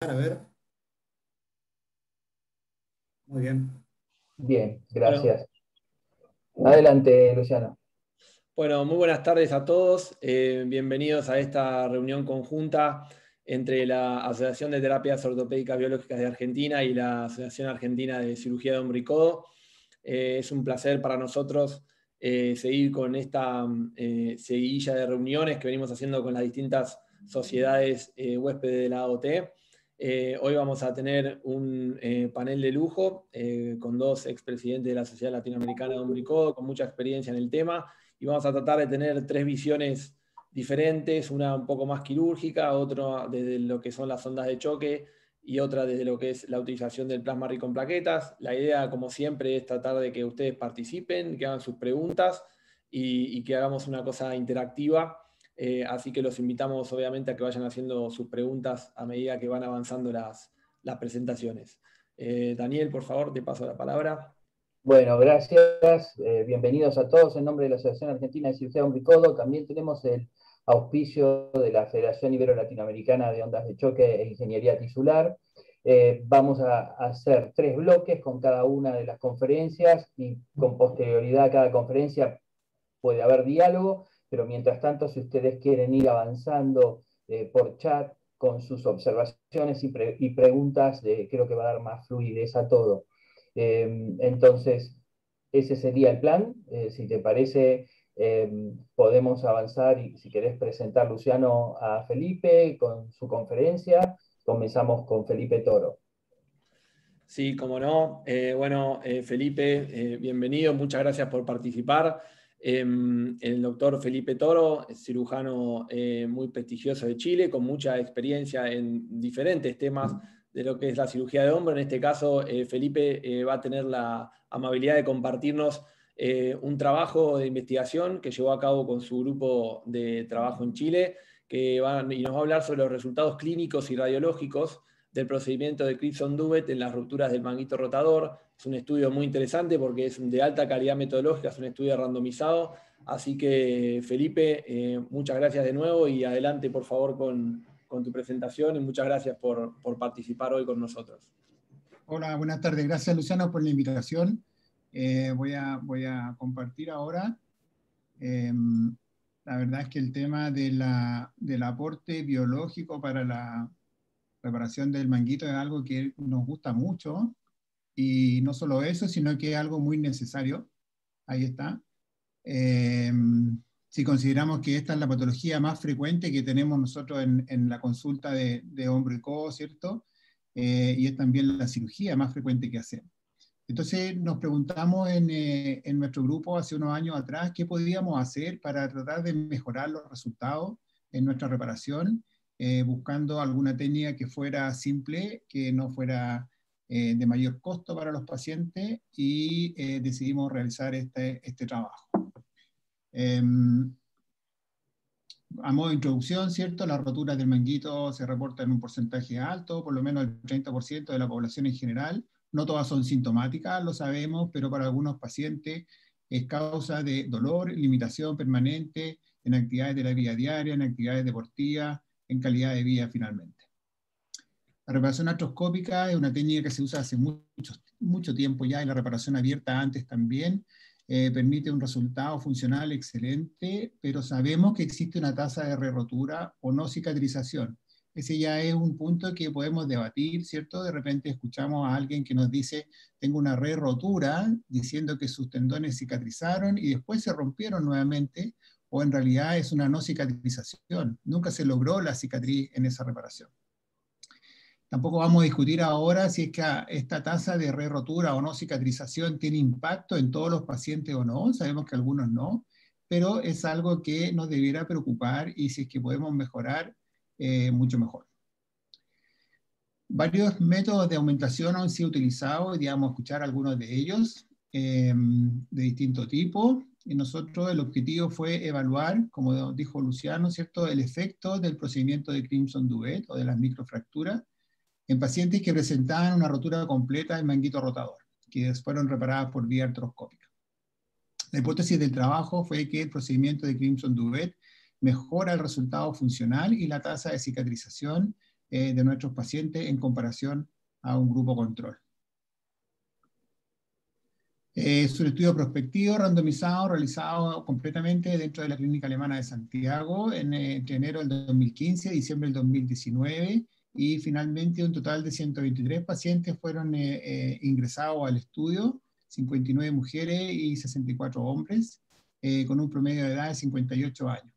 A ver, muy bien. Bien, Bueno, gracias. Adelante, Luciano. bueno, muy buenas tardes a todos. Bienvenidos a esta reunión conjunta entre la Asociación de Terapias Ortopédicas Biológicas de Argentina y la Asociación Argentina de Cirugía de Hombro y Codo. Es un placer para nosotros seguir con esta seguidilla de reuniones que venimos haciendo con las distintas sociedades huéspedes de la AOT. Hoy vamos a tener un panel de lujo con dos expresidentes de la Sociedad Latinoamericana de Hombro y Codo con mucha experiencia en el tema, y vamos a tratar de tener tres visiones diferentes, una un poco más quirúrgica, otra desde lo que son las ondas de choque y otra desde lo que es la utilización del plasma rico en plaquetas. La idea, como siempre, es tratar de que ustedes participen, que hagan sus preguntas y que hagamos una cosa interactiva. Así que los invitamos, obviamente, a que vayan haciendo sus preguntas a medida que van avanzando las presentaciones. Daniel, por favor, te paso la palabra. Bueno, gracias. Bienvenidos a todos en nombre de la Asociación Argentina de Cirugía de Hombro y Codo. También tenemos el auspicio de la Federación Ibero-Latinoamericana de Ondas de Choque e Ingeniería Tisular. Vamos a hacer 3 bloques con cada una de las conferencias y con posterioridad a cada conferencia puede haber diálogo, pero mientras tanto, si ustedes quieren ir avanzando por chat con sus observaciones y preguntas, creo que va a dar más fluidez a todo. Entonces, ese sería el plan. Si te parece, podemos avanzar y si querés presentar, Luciano, a Felipe con su conferencia. Comenzamos con Felipe Toro. Sí, como no. Bueno, Felipe, bienvenido, muchas gracias por participar. El doctor Felipe Toro es cirujano muy prestigioso de Chile, con mucha experiencia en diferentes temas de lo que es la cirugía de hombro. En este caso, Felipe va a tener la amabilidad de compartirnos un trabajo de investigación que llevó a cabo con su grupo de trabajo en Chile, y nos va a hablar sobre los resultados clínicos y radiológicos del procedimiento de Crimson-Duvet en las rupturas del manguito rotador. Es un estudio muy interesante porque es de alta calidad metodológica, es un estudio randomizado. Así que, Felipe, muchas gracias de nuevo y adelante, por favor, con tu presentación, y muchas gracias por participar hoy con nosotros. Hola, buenas tardes. Gracias, Luciano, por la invitación. Voy a compartir ahora. La verdad es que el tema del aporte biológico para la reparación del manguito es algo que nos gusta mucho, y no solo eso, sino que es algo muy necesario. Ahí está. Eh, si consideramos que esta es la patología más frecuente que tenemos nosotros en la consulta de hombro y codo, ¿cierto? Y es también la cirugía más frecuente que hacemos. Entonces nos preguntamos en nuestro grupo hace unos años atrás qué podíamos hacer para tratar de mejorar los resultados en nuestra reparación, buscando alguna técnica que fuera simple, que no fuera de mayor costo para los pacientes, y decidimos realizar este trabajo. A modo de introducción, ¿cierto? Las roturas del manguito se reportan en un porcentaje alto, por lo menos el 30% de la población en general. No todas son sintomáticas, lo sabemos, pero para algunos pacientes es causa de dolor, limitación permanente en actividades de la vida diaria, en actividades deportivas, en calidad de vida finalmente. La reparación artroscópica es una técnica que se usa hace mucho tiempo ya, y la reparación abierta antes también. Permite un resultado funcional excelente, pero sabemos que existe una tasa de re-rotura o no cicatrización. Ese ya es un punto que podemos debatir, ¿cierto? De repente escuchamos a alguien que nos dice, tengo una re-rotura, diciendo que sus tendones cicatrizaron y después se rompieron nuevamente, o en realidad es una no cicatrización. Nunca se logró la cicatriz en esa reparación. Tampoco vamos a discutir ahora si es que esta tasa de re-rotura o no cicatrización tiene impacto en todos los pacientes o no. Sabemos que algunos no, pero es algo que nos debiera preocupar, y si es que podemos mejorar, mucho mejor. Varios métodos de aumentación han sido utilizados y vamos a escuchar algunos de ellos de distinto tipo. Y nosotros el objetivo fue evaluar, como dijo Luciano, ¿cierto?, el efecto del procedimiento de Crimson-Duvet o de las microfracturas en pacientes que presentaban una rotura completa del manguito rotador, que fueron reparadas por vía artroscópica. La hipótesis del trabajo fue que el procedimiento de Crimson-Duvet mejora el resultado funcional y la tasa de cicatrización de nuestros pacientes en comparación a un grupo control. Es un estudio prospectivo randomizado realizado completamente dentro de la Clínica Alemana de Santiago entre enero del 2015 y diciembre del 2019, y finalmente un total de 123 pacientes fueron ingresados al estudio, 59 mujeres y 64 hombres, con un promedio de edad de 58 años.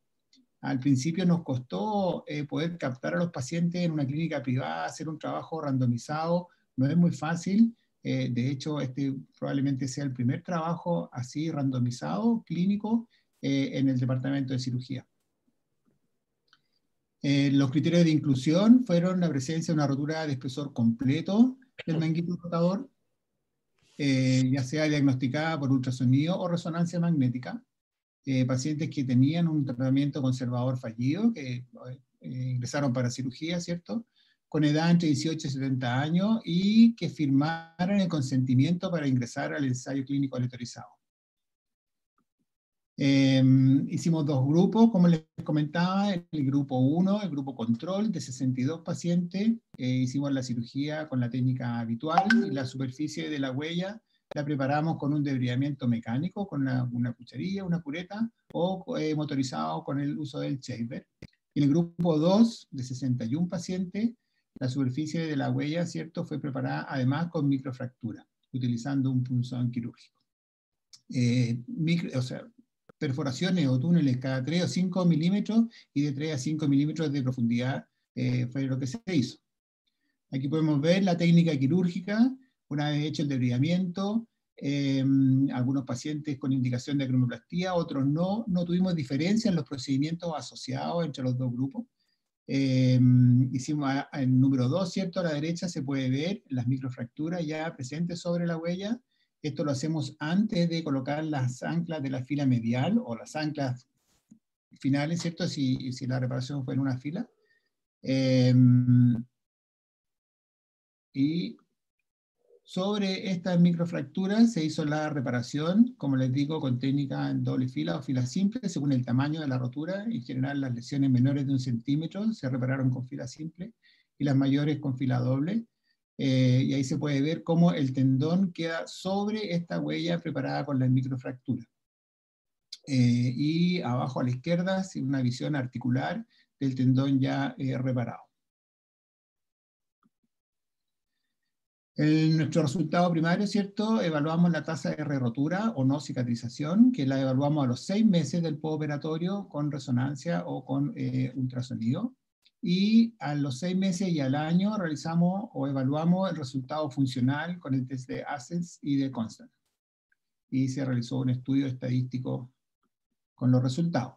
Al principio nos costó poder captar a los pacientes en una clínica privada, hacer un trabajo randomizado, no es muy fácil. De hecho, este probablemente sea el primer trabajo así randomizado, clínico, en el departamento de cirugía. Los criterios de inclusión fueron la presencia de una rotura de espesor completo del manguito rotador, ya sea diagnosticada por ultrasonido o resonancia magnética, pacientes que tenían un tratamiento conservador fallido, que ingresaron para cirugía, ¿cierto?, con edad entre 18 y 70 años, y que firmaran el consentimiento para ingresar al ensayo clínico aleatorizado. Hicimos dos grupos, como les comentaba, el grupo 1, el grupo control, de 62 pacientes. Hicimos la cirugía con la técnica habitual, y la superficie de la huella la preparamos con un debridamiento mecánico, con una cucharilla, una cureta, o motorizado con el uso del shaver. En el grupo 2, de 61 pacientes, la superficie de la huella, ¿cierto?, fue preparada además con microfractura, utilizando un punzón quirúrgico. Perforaciones o túneles cada 3 o 5 milímetros y de 3 a 5 milímetros de profundidad fue lo que se hizo. Aquí podemos ver la técnica quirúrgica, una vez hecho el debridamiento, algunos pacientes con indicación de acromoplastía, otros no. No tuvimos diferencia en los procedimientos asociados entre los dos grupos. Hicimos el número 2, ¿cierto? A la derecha se puede ver las microfracturas ya presentes sobre la huella. Esto lo hacemos antes de colocar las anclas de la fila medial o las anclas finales, ¿cierto? Si la reparación fue en una fila. Y sobre estas microfracturas se hizo la reparación, como les digo, con técnica en doble fila o fila simple, según el tamaño de la rotura. En general, las lesiones menores de 1 centímetro se repararon con fila simple y las mayores con fila doble. Y ahí se puede ver cómo el tendón queda sobre esta huella preparada con la microfractura. Y abajo a la izquierda, una visión articular del tendón ya reparado. Nuestro resultado primario, ¿cierto? Evaluamos la tasa de re-rotura o no cicatrización, que la evaluamos a los 6 meses del postoperatorio con resonancia o con ultrasonido. Y a los 6 meses y al año realizamos o evaluamos el resultado funcional con el test de Assess y de Constant. Y se realizó un estudio estadístico con los resultados.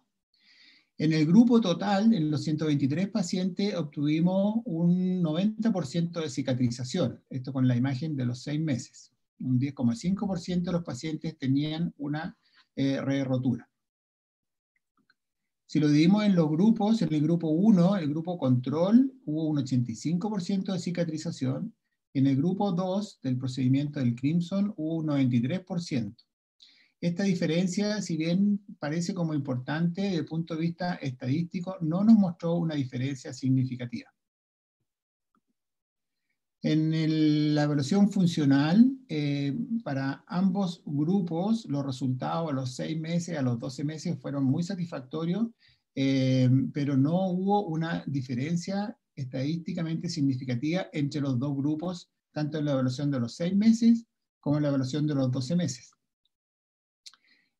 En el grupo total, en los 123 pacientes, obtuvimos un 90% de cicatrización, esto con la imagen de los 6 meses. Un 10,5% de los pacientes tenían una re-rotura. Si lo dividimos en los grupos, en el grupo 1, el grupo control, hubo un 85% de cicatrización. En el grupo 2, del procedimiento del Crimson, hubo un 93%. Esta diferencia, si bien parece como importante desde el punto de vista estadístico, no nos mostró una diferencia significativa. En la evaluación funcional, para ambos grupos, los resultados a los 6 meses, a los 12 meses fueron muy satisfactorios, pero no hubo una diferencia estadísticamente significativa entre los dos grupos, tanto en la evaluación de los 6 meses como en la evaluación de los 12 meses.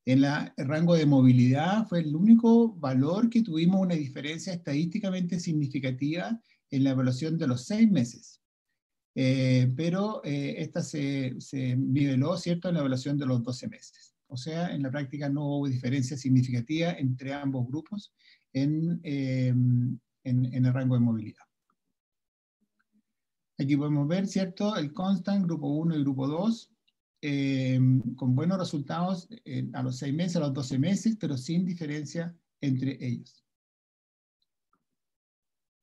En el rango de movilidad fue el único valor que tuvimos una diferencia estadísticamente significativa en la evaluación de los 6 meses. Pero esta se niveló, ¿cierto?, en la evaluación de los 12 meses. O sea, en la práctica no hubo diferencia significativa entre ambos grupos en el rango de movilidad. Aquí podemos ver, ¿cierto?, el Constant, grupo 1 y grupo 2, con buenos resultados a los 6 meses, a los 12 meses, pero sin diferencia entre ellos.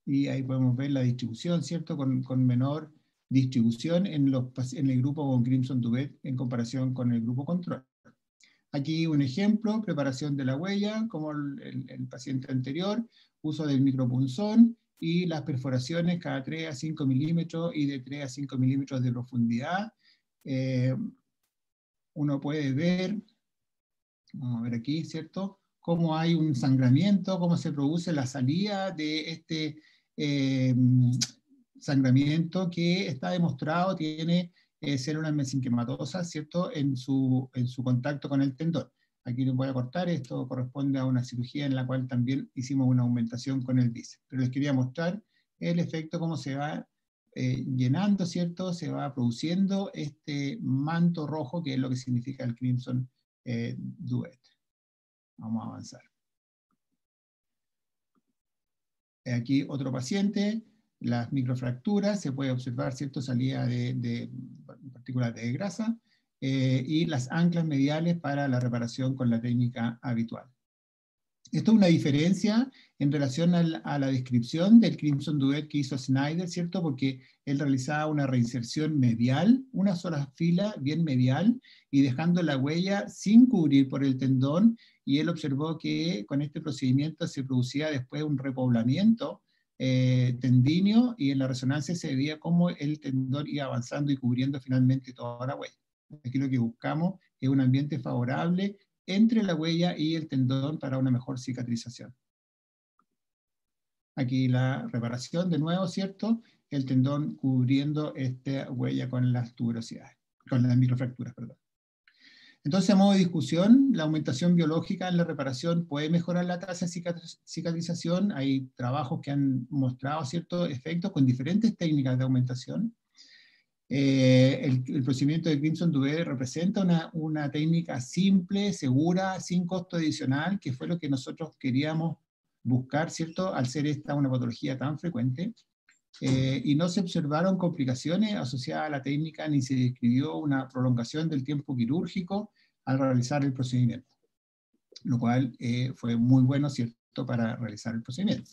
Y ahí podemos ver la distribución, ¿cierto?, con menor distribución en el grupo con Crimson Duvet en comparación con el grupo control. Aquí un ejemplo, preparación de la huella, como el paciente anterior, uso del micropunzón, y las perforaciones cada 3 a 5 milímetros y de 3 a 5 milímetros de profundidad. Uno puede ver, vamos a ver aquí, ¿cierto?, cómo hay un sangramiento, cómo se produce la salida de este sangramiento que está demostrado tiene células mesenquimatosas, ¿cierto?, en su contacto con el tendón. Aquí les voy a cortar, esto corresponde a una cirugía en la cual también hicimos una aumentación con el bíceps. Pero les quería mostrar el efecto, cómo se va llenando, ¿cierto?, se va produciendo este manto rojo, que es lo que significa el Crimson Duet. Vamos a avanzar. Aquí otro paciente, las microfracturas, se puede observar, ¿cierto?, salida de partículas de grasa, y las anclas mediales para la reparación con la técnica habitual. Esto es una diferencia en relación a la descripción del Crimson Duet que hizo Snyder, ¿cierto?, porque él realizaba una reinserción medial, una sola fila bien medial, y dejando la huella sin cubrir por el tendón, y él observó que con este procedimiento se producía después un repoblamiento tendíneo, y en la resonancia se veía cómo el tendón iba avanzando y cubriendo finalmente toda la huella. Aquí lo que buscamos es un ambiente favorable entre la huella y el tendón para una mejor cicatrización. Aquí la reparación de nuevo, ¿cierto?, el tendón cubriendo esta huella con las tuberosidades, con las microfracturas, perdón. Entonces, a modo de discusión, la aumentación biológica en la reparación puede mejorar la tasa de cicatrización. Hay trabajos que han mostrado ciertos efectos con diferentes técnicas de aumentación. El procedimiento de Crimson Duet representa una técnica simple, segura, sin costo adicional, que fue lo que nosotros queríamos buscar, ¿cierto?, al ser esta una patología tan frecuente. Y no se observaron complicaciones asociadas a la técnica, ni se describió una prolongación del tiempo quirúrgico al realizar el procedimiento, lo cual fue muy bueno, ¿cierto?, para realizar el procedimiento.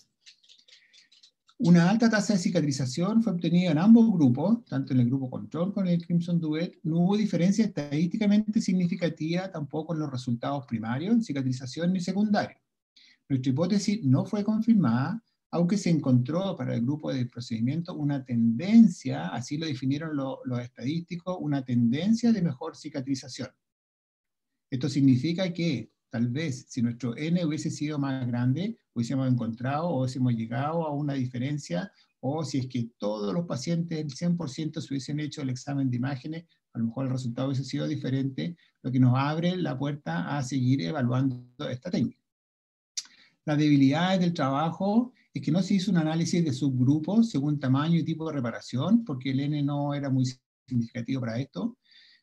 Una alta tasa de cicatrización fue obtenida en ambos grupos, tanto en el grupo control como en el Crimson Duet. No hubo diferencia estadísticamente significativa tampoco en los resultados primarios, en cicatrización ni secundario. Nuestra hipótesis no fue confirmada, aunque se encontró para el grupo de procedimiento una tendencia, así lo definieron los estadísticos, una tendencia de mejor cicatrización. Esto significa que tal vez si nuestro N hubiese sido más grande, hubiésemos encontrado o hubiésemos llegado a una diferencia, o si es que todos los pacientes, el 100% se hubiesen hecho el examen de imágenes, a lo mejor el resultado hubiese sido diferente, lo que nos abre la puerta a seguir evaluando esta técnica. Las debilidades del trabajo es que no se hizo un análisis de subgrupos según tamaño y tipo de reparación, porque el N no era muy significativo para esto.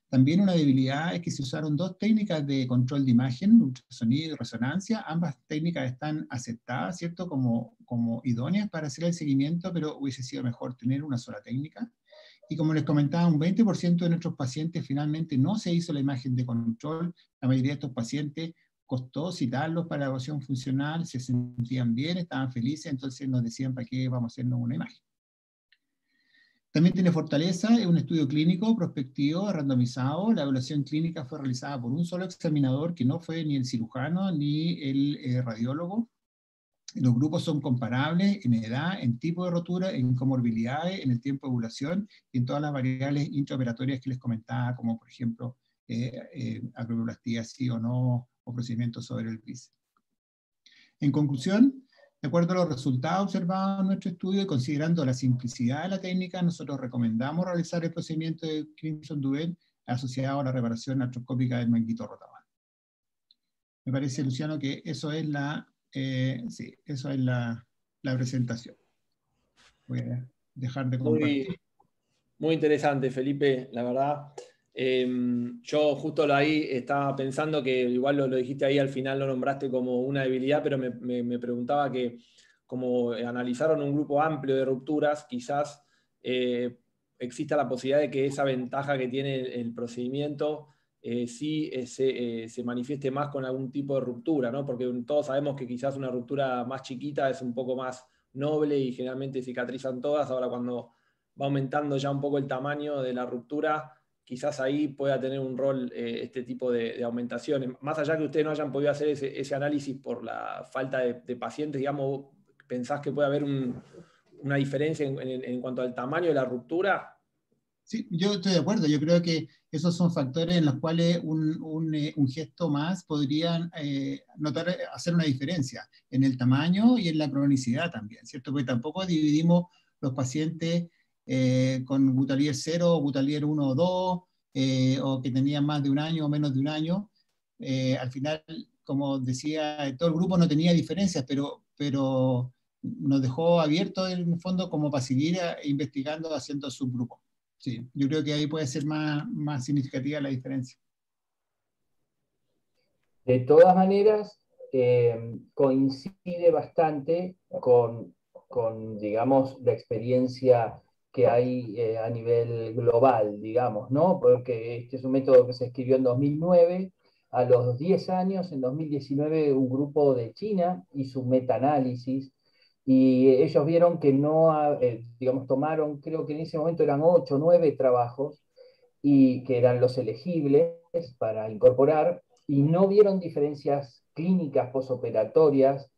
También una debilidad es que se usaron dos técnicas de control de imagen, ultrasonido y resonancia. Ambas técnicas están aceptadas, ¿cierto?, como idóneas para hacer el seguimiento, pero hubiese sido mejor tener una sola técnica. Y como les comentaba, un 20% de nuestros pacientes finalmente no se hizo la imagen de control. La mayoría de estos pacientes costó citarlos para la evaluación funcional, se sentían bien, estaban felices, entonces nos decían para qué vamos a hacernos una imagen. También tiene fortaleza, es un estudio clínico prospectivo, randomizado. La evaluación clínica fue realizada por un solo examinador, que no fue ni el cirujano ni el radiólogo. Los grupos son comparables en edad, en tipo de rotura, en comorbilidades, en el tiempo de ovulación y en todas las variables intraoperatorias que les comentaba, como por ejemplo acroplastía sí o no, o procedimientos sobre el bíceps. En conclusión, de acuerdo a los resultados observados en nuestro estudio y considerando la simplicidad de la técnica, nosotros recomendamos realizar el procedimiento de Crimson Duet asociado a la reparación artroscópica del manguito rotator. Me parece, Luciano, que eso es la presentación. Voy a dejar de compartir. Muy interesante, Felipe, la verdad. Yo justo ahí estaba pensando que igual lo dijiste ahí al final, lo nombraste como una debilidad, pero me preguntaba que como analizaron un grupo amplio de rupturas, quizás exista la posibilidad de que esa ventaja que tiene el procedimiento sí se manifieste más con algún tipo de ruptura, ¿no? Porque todos sabemos que quizás una ruptura más chiquita es un poco más noble y generalmente cicatrizan todas. Ahora cuando va aumentando ya un poco el tamaño de la ruptura, quizás ahí pueda tener un rol este tipo de aumentaciones. Más allá que ustedes no hayan podido hacer ese análisis por la falta de pacientes, digamos, ¿pensás que puede haber una diferencia en cuanto al tamaño de la ruptura? Sí, yo estoy de acuerdo. Yo creo que esos son factores en los cuales un gesto más podría hacer una diferencia en el tamaño y en la cronicidad también, ¿cierto? Porque tampoco dividimos los pacientes con Gutalier 0 o Gutalier 1 o 2, o que tenían más de un año o menos de un año. Al final, como decía, todo el grupo no tenía diferencias, pero nos dejó abierto en el fondo como para seguir investigando, haciendo subgrupos. Sí, yo creo que ahí puede ser más significativa la diferencia. De todas maneras, coincide bastante digamos, la experiencia que hay a nivel global, digamos, ¿no? Porque este es un método que se escribió en 2009. A los 10 años, en 2019, un grupo de China hizo un metaanálisis y ellos vieron que no, digamos, tomaron, creo que en ese momento eran 8 o 9 trabajos, y que eran los elegibles para incorporar, y no vieron diferencias clínicas posoperatorias,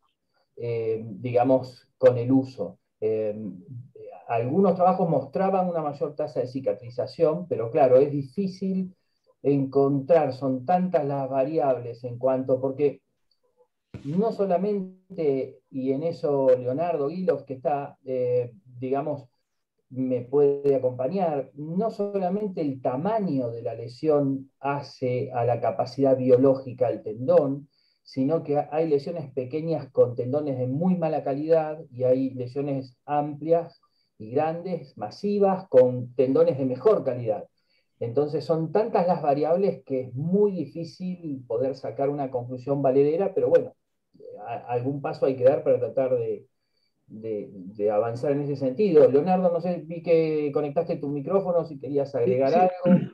digamos, con el uso. Algunos trabajos mostraban una mayor tasa de cicatrización, pero claro, es difícil encontrar, son tantas las variables en cuanto, porque no solamente, y en eso Leonardo Guilov, que está, digamos, me puede acompañar, no solamente el tamaño de la lesión hace a la capacidad biológica del tendón, sino que hay lesiones pequeñas con tendones de muy mala calidad y hay lesiones amplias y grandes, masivas, con tendones de mejor calidad. Entonces son tantas las variables que es muy difícil poder sacar una conclusión valedera, pero bueno, algún paso hay que dar para tratar de avanzar en ese sentido. Leonardo, no sé, vi que conectaste tu micrófono, si querías Sí, agregar sí. algo.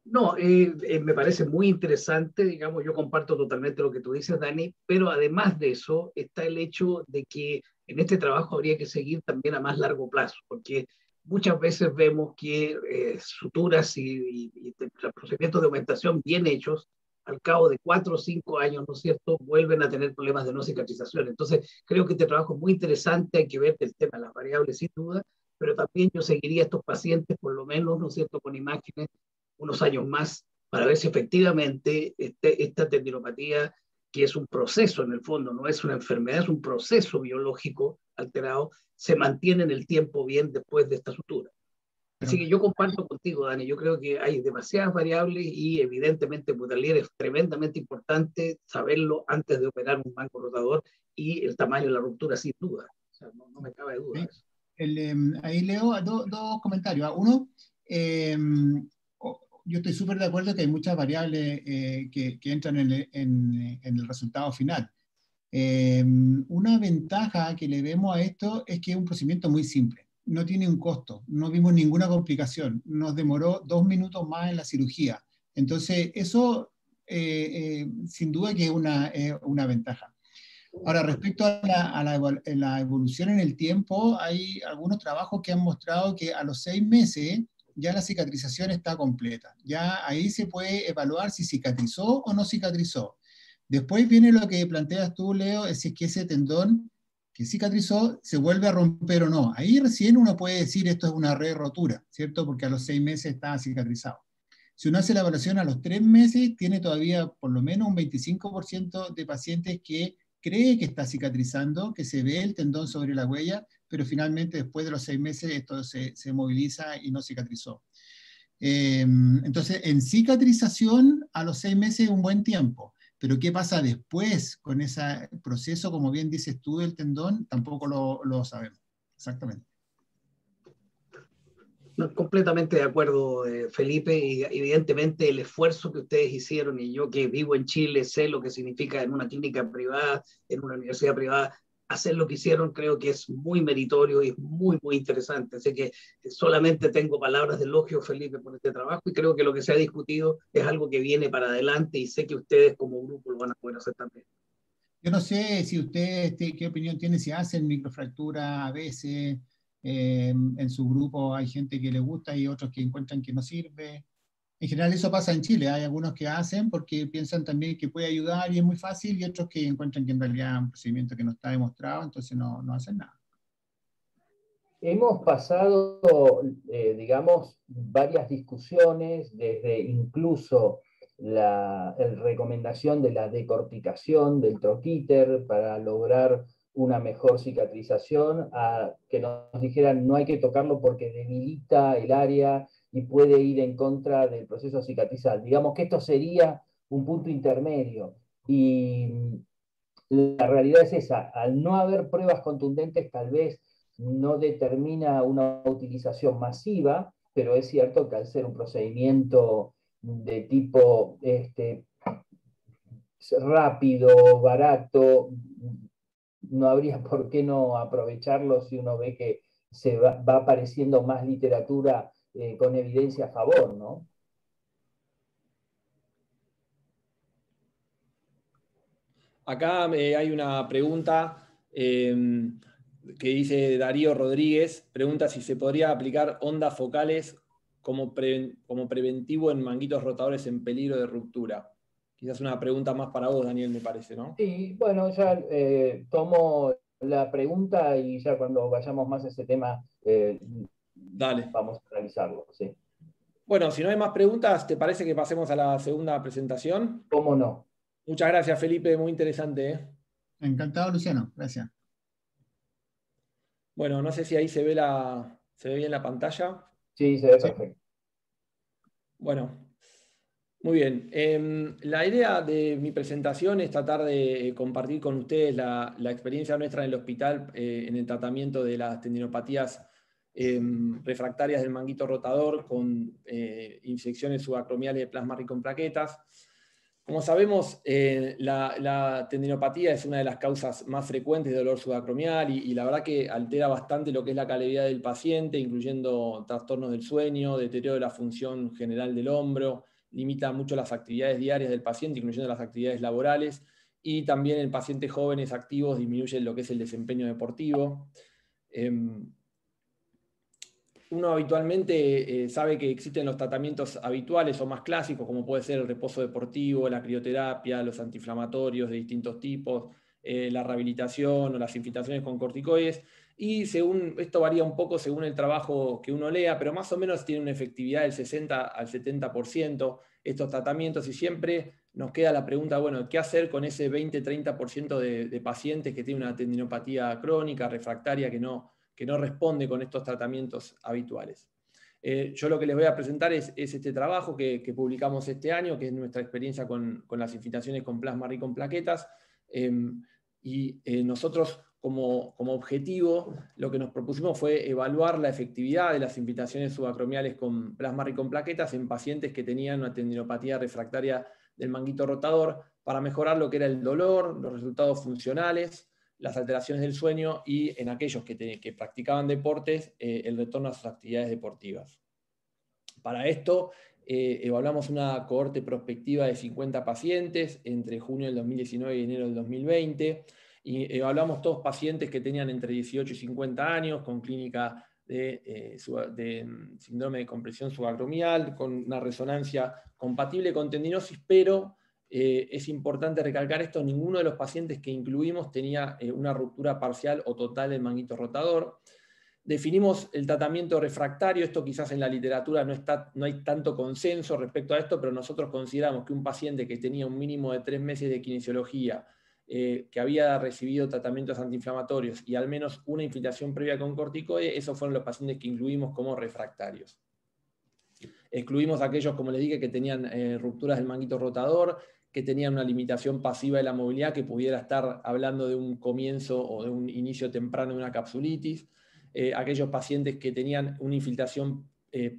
No, me parece muy interesante, digamos, yo comparto totalmente lo que tú dices, Dani, pero además de eso está el hecho de que en este trabajo habría que seguir también a más largo plazo, porque muchas veces vemos que suturas y procedimientos de aumentación bien hechos, al cabo de 4 o 5 años, ¿no es cierto?, vuelven a tener problemas de no cicatrización. Entonces, creo que este trabajo es muy interesante, hay que ver el tema de las variables sin duda, pero también yo seguiría a estos pacientes, por lo menos, ¿no es cierto?, con imágenes unos años más para ver si efectivamente esta tendinopatía, que es un proceso en el fondo, no es una enfermedad, es un proceso biológico alterado, se mantiene en el tiempo bien después de esta sutura. Así que yo comparto contigo, Dani, yo creo que hay demasiadas variables y evidentemente Boutalier es tremendamente importante saberlo antes de operar un mango rotador y el tamaño de la ruptura sin duda. O sea, no me cabe duda de eso. Ahí leo dos comentarios. Uno, yo estoy súper de acuerdo que hay muchas variables que entran en el resultado final. Una ventaja que le vemos a esto es que es un procedimiento muy simple, no tiene un costo, no vimos ninguna complicación, nos demoró 2 minutos más en la cirugía. Entonces, eso sin duda que es una ventaja. Ahora, respecto a la evolución en el tiempo, hay algunos trabajos que han mostrado que a los 6 meses ya la cicatrización está completa. Ya ahí se puede evaluar si cicatrizó o no cicatrizó. Después viene lo que planteas tú, Leo, es si es que ese tendón que cicatrizó se vuelve a romper o no. Ahí recién uno puede decir esto es una re-rotura, ¿cierto? Porque a los 6 meses está cicatrizado. Si uno hace la evaluación a los 3 meses, tiene todavía por lo menos un 25% de pacientes que cree que está cicatrizando, que se ve el tendón sobre la huella, pero finalmente después de los 6 meses esto se moviliza y no cicatrizó. Entonces, en cicatrización a los 6 meses es un buen tiempo, pero ¿qué pasa después con ese proceso, como bien dices tú, del tendón? Tampoco lo sabemos. Exactamente. No, completamente de acuerdo, Felipe, y evidentemente el esfuerzo que ustedes hicieron, y yo que vivo en Chile sé lo que significa en una clínica privada, en una universidad privada, hacer lo que hicieron creo que es muy meritorio y es muy, muy interesante. Así que solamente tengo palabras de elogio, Felipe, por este trabajo, y creo que lo que se ha discutido es algo que viene para adelante y sé que ustedes como grupo lo van a poder hacer también. Yo no sé si ustedes, qué opinión tienen, si hacen microfractura a veces, en su grupo hay gente que le gusta y otros que encuentran que no sirve. En general eso pasa en Chile, hay algunos que hacen porque piensan también que puede ayudar y es muy fácil, y otros que encuentran que en realidad es un procedimiento que no está demostrado, entonces no hacen nada. Hemos pasado, digamos, varias discusiones, desde incluso la recomendación de la decorticación del troquíter para lograr una mejor cicatrización, a que nos dijeran no hay que tocarlo porque debilita el área y puede ir en contra del proceso cicatrizal. Digamos que esto sería un punto intermedio. Y la realidad es esa, al no haber pruebas contundentes, tal vez no determina una utilización masiva, pero es cierto que al ser un procedimiento de tipo rápido, barato, no habría por qué no aprovecharlo si uno ve que se va apareciendo más literatura con evidencia a favor, ¿no? Acá hay una pregunta que dice Darío Rodríguez, pregunta si se podría aplicar ondas focales como preventivo en manguitos rotadores en peligro de ruptura. Quizás una pregunta más para vos, Daniel, me parece, ¿no? Sí, bueno, ya tomo la pregunta y ya cuando vayamos más a ese tema Dale. vamos a realizarlo, sí. Bueno, si no hay más preguntas, ¿te parece que pasemos a la segunda presentación? ¿Cómo no? Muchas gracias, Felipe, muy interesante, ¿eh? Encantado, Luciano. Gracias. Bueno, no sé si ahí se ve bien la pantalla. Sí, se ve Sí. perfecto. Bueno, muy bien. La idea de mi presentación es tratar de compartir con ustedes la experiencia nuestra en el hospital en el tratamiento de las tendinopatías refractarias del manguito rotador con infecciones subacromiales de plasma rico en plaquetas. Como sabemos, la tendinopatía es una de las causas más frecuentes de dolor subacromial y la verdad que altera bastante lo que es la calidad del paciente, incluyendo trastornos del sueño, deterioro de la función general del hombro, limita mucho las actividades diarias del paciente, incluyendo las actividades laborales, y también en pacientes jóvenes activos disminuye lo que es el desempeño deportivo. Uno habitualmente sabe que existen los tratamientos habituales o más clásicos, como puede ser el reposo deportivo, la crioterapia, los antiinflamatorios de distintos tipos, la rehabilitación o las infiltraciones con corticoides, y esto varía un poco según el trabajo que uno lea, pero más o menos tiene una efectividad del 60 al 70% estos tratamientos, y siempre nos queda la pregunta, bueno, ¿qué hacer con ese 20-30% de pacientes que tienen una tendinopatía crónica, refractaria, que no responde con estos tratamientos habituales? Yo lo que les voy a presentar es este trabajo que publicamos este año, que es nuestra experiencia con las infiltraciones con plasma rico en plaquetas. Nosotros, como objetivo, lo que nos propusimos fue evaluar la efectividad de las infiltraciones subacromiales con plasma rico en plaquetas en pacientes que tenían una tendinopatía refractaria del manguito rotador, para mejorar lo que era el dolor, los resultados funcionales, las alteraciones del sueño y en aquellos que practicaban deportes, el retorno a sus actividades deportivas. Para esto evaluamos una cohorte prospectiva de 50 pacientes entre junio del 2019 y enero del 2020, y evaluamos todos pacientes que tenían entre 18 y 50 años con clínica de síndrome de compresión subacromial, con una resonancia compatible con tendinosis, pero es importante recalcar esto: ninguno de los pacientes que incluimos tenía una ruptura parcial o total del manguito rotador. Definimos el tratamiento refractario. Esto quizás en la literatura no hay tanto consenso respecto a esto, pero nosotros consideramos que un paciente que tenía un mínimo de 3 meses de kinesiología, que había recibido tratamientos antiinflamatorios y al menos una infiltración previa con corticoide, esos fueron los pacientes que incluimos como refractarios. Excluimos a aquellos, como les dije, que tenían rupturas del manguito rotador, que tenían una limitación pasiva de la movilidad, que pudiera estar hablando de un comienzo o de un inicio temprano de una capsulitis. Aquellos pacientes que tenían una infiltración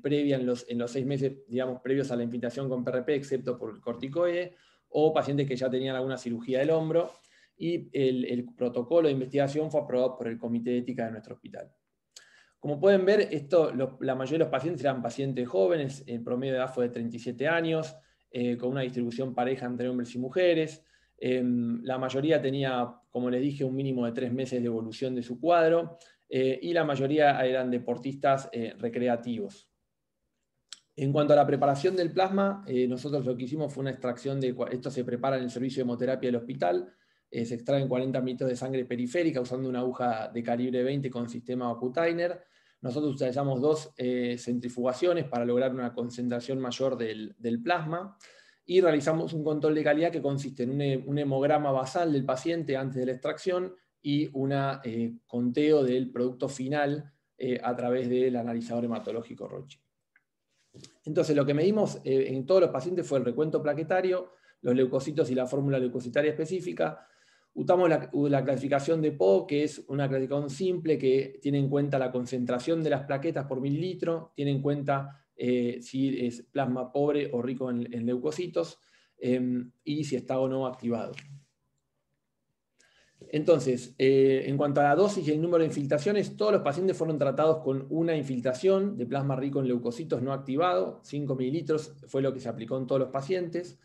previa en los 6 meses, digamos, previos a la infiltración con PRP, excepto por el corticoide, o pacientes que ya tenían alguna cirugía del hombro, y el protocolo de investigación fue aprobado por el Comité de Ética de nuestro hospital. Como pueden ver, la mayoría de los pacientes eran pacientes jóvenes, el promedio de edad fue de 37 años, con una distribución pareja entre hombres y mujeres. La mayoría tenía, como les dije, un mínimo de 3 meses de evolución de su cuadro, y la mayoría eran deportistas recreativos. En cuanto a la preparación del plasma, nosotros lo que hicimos fue una extracción esto se prepara en el servicio de hemoterapia del hospital. se extraen 40 mililitros de sangre periférica usando una aguja de calibre 20 con sistema Oputainer. Nosotros utilizamos 2 centrifugaciones para lograr una concentración mayor del plasma, y realizamos un control de calidad que consiste en un hemograma basal del paciente antes de la extracción y un conteo del producto final a través del analizador hematológico Roche. Entonces, lo que medimos en todos los pacientes fue el recuento plaquetario, los leucocitos y la fórmula leucocitaria específica. Usamos la clasificación de PO, que es una clasificación simple que tiene en cuenta la concentración de las plaquetas por mililitro, tiene en cuenta si es plasma pobre o rico en leucocitos, y si está o no activado. Entonces, en cuanto a la dosis y el número de infiltraciones, todos los pacientes fueron tratados con una infiltración de plasma rico en leucocitos no activado, 5 mililitros fue lo que se aplicó en todos los pacientes.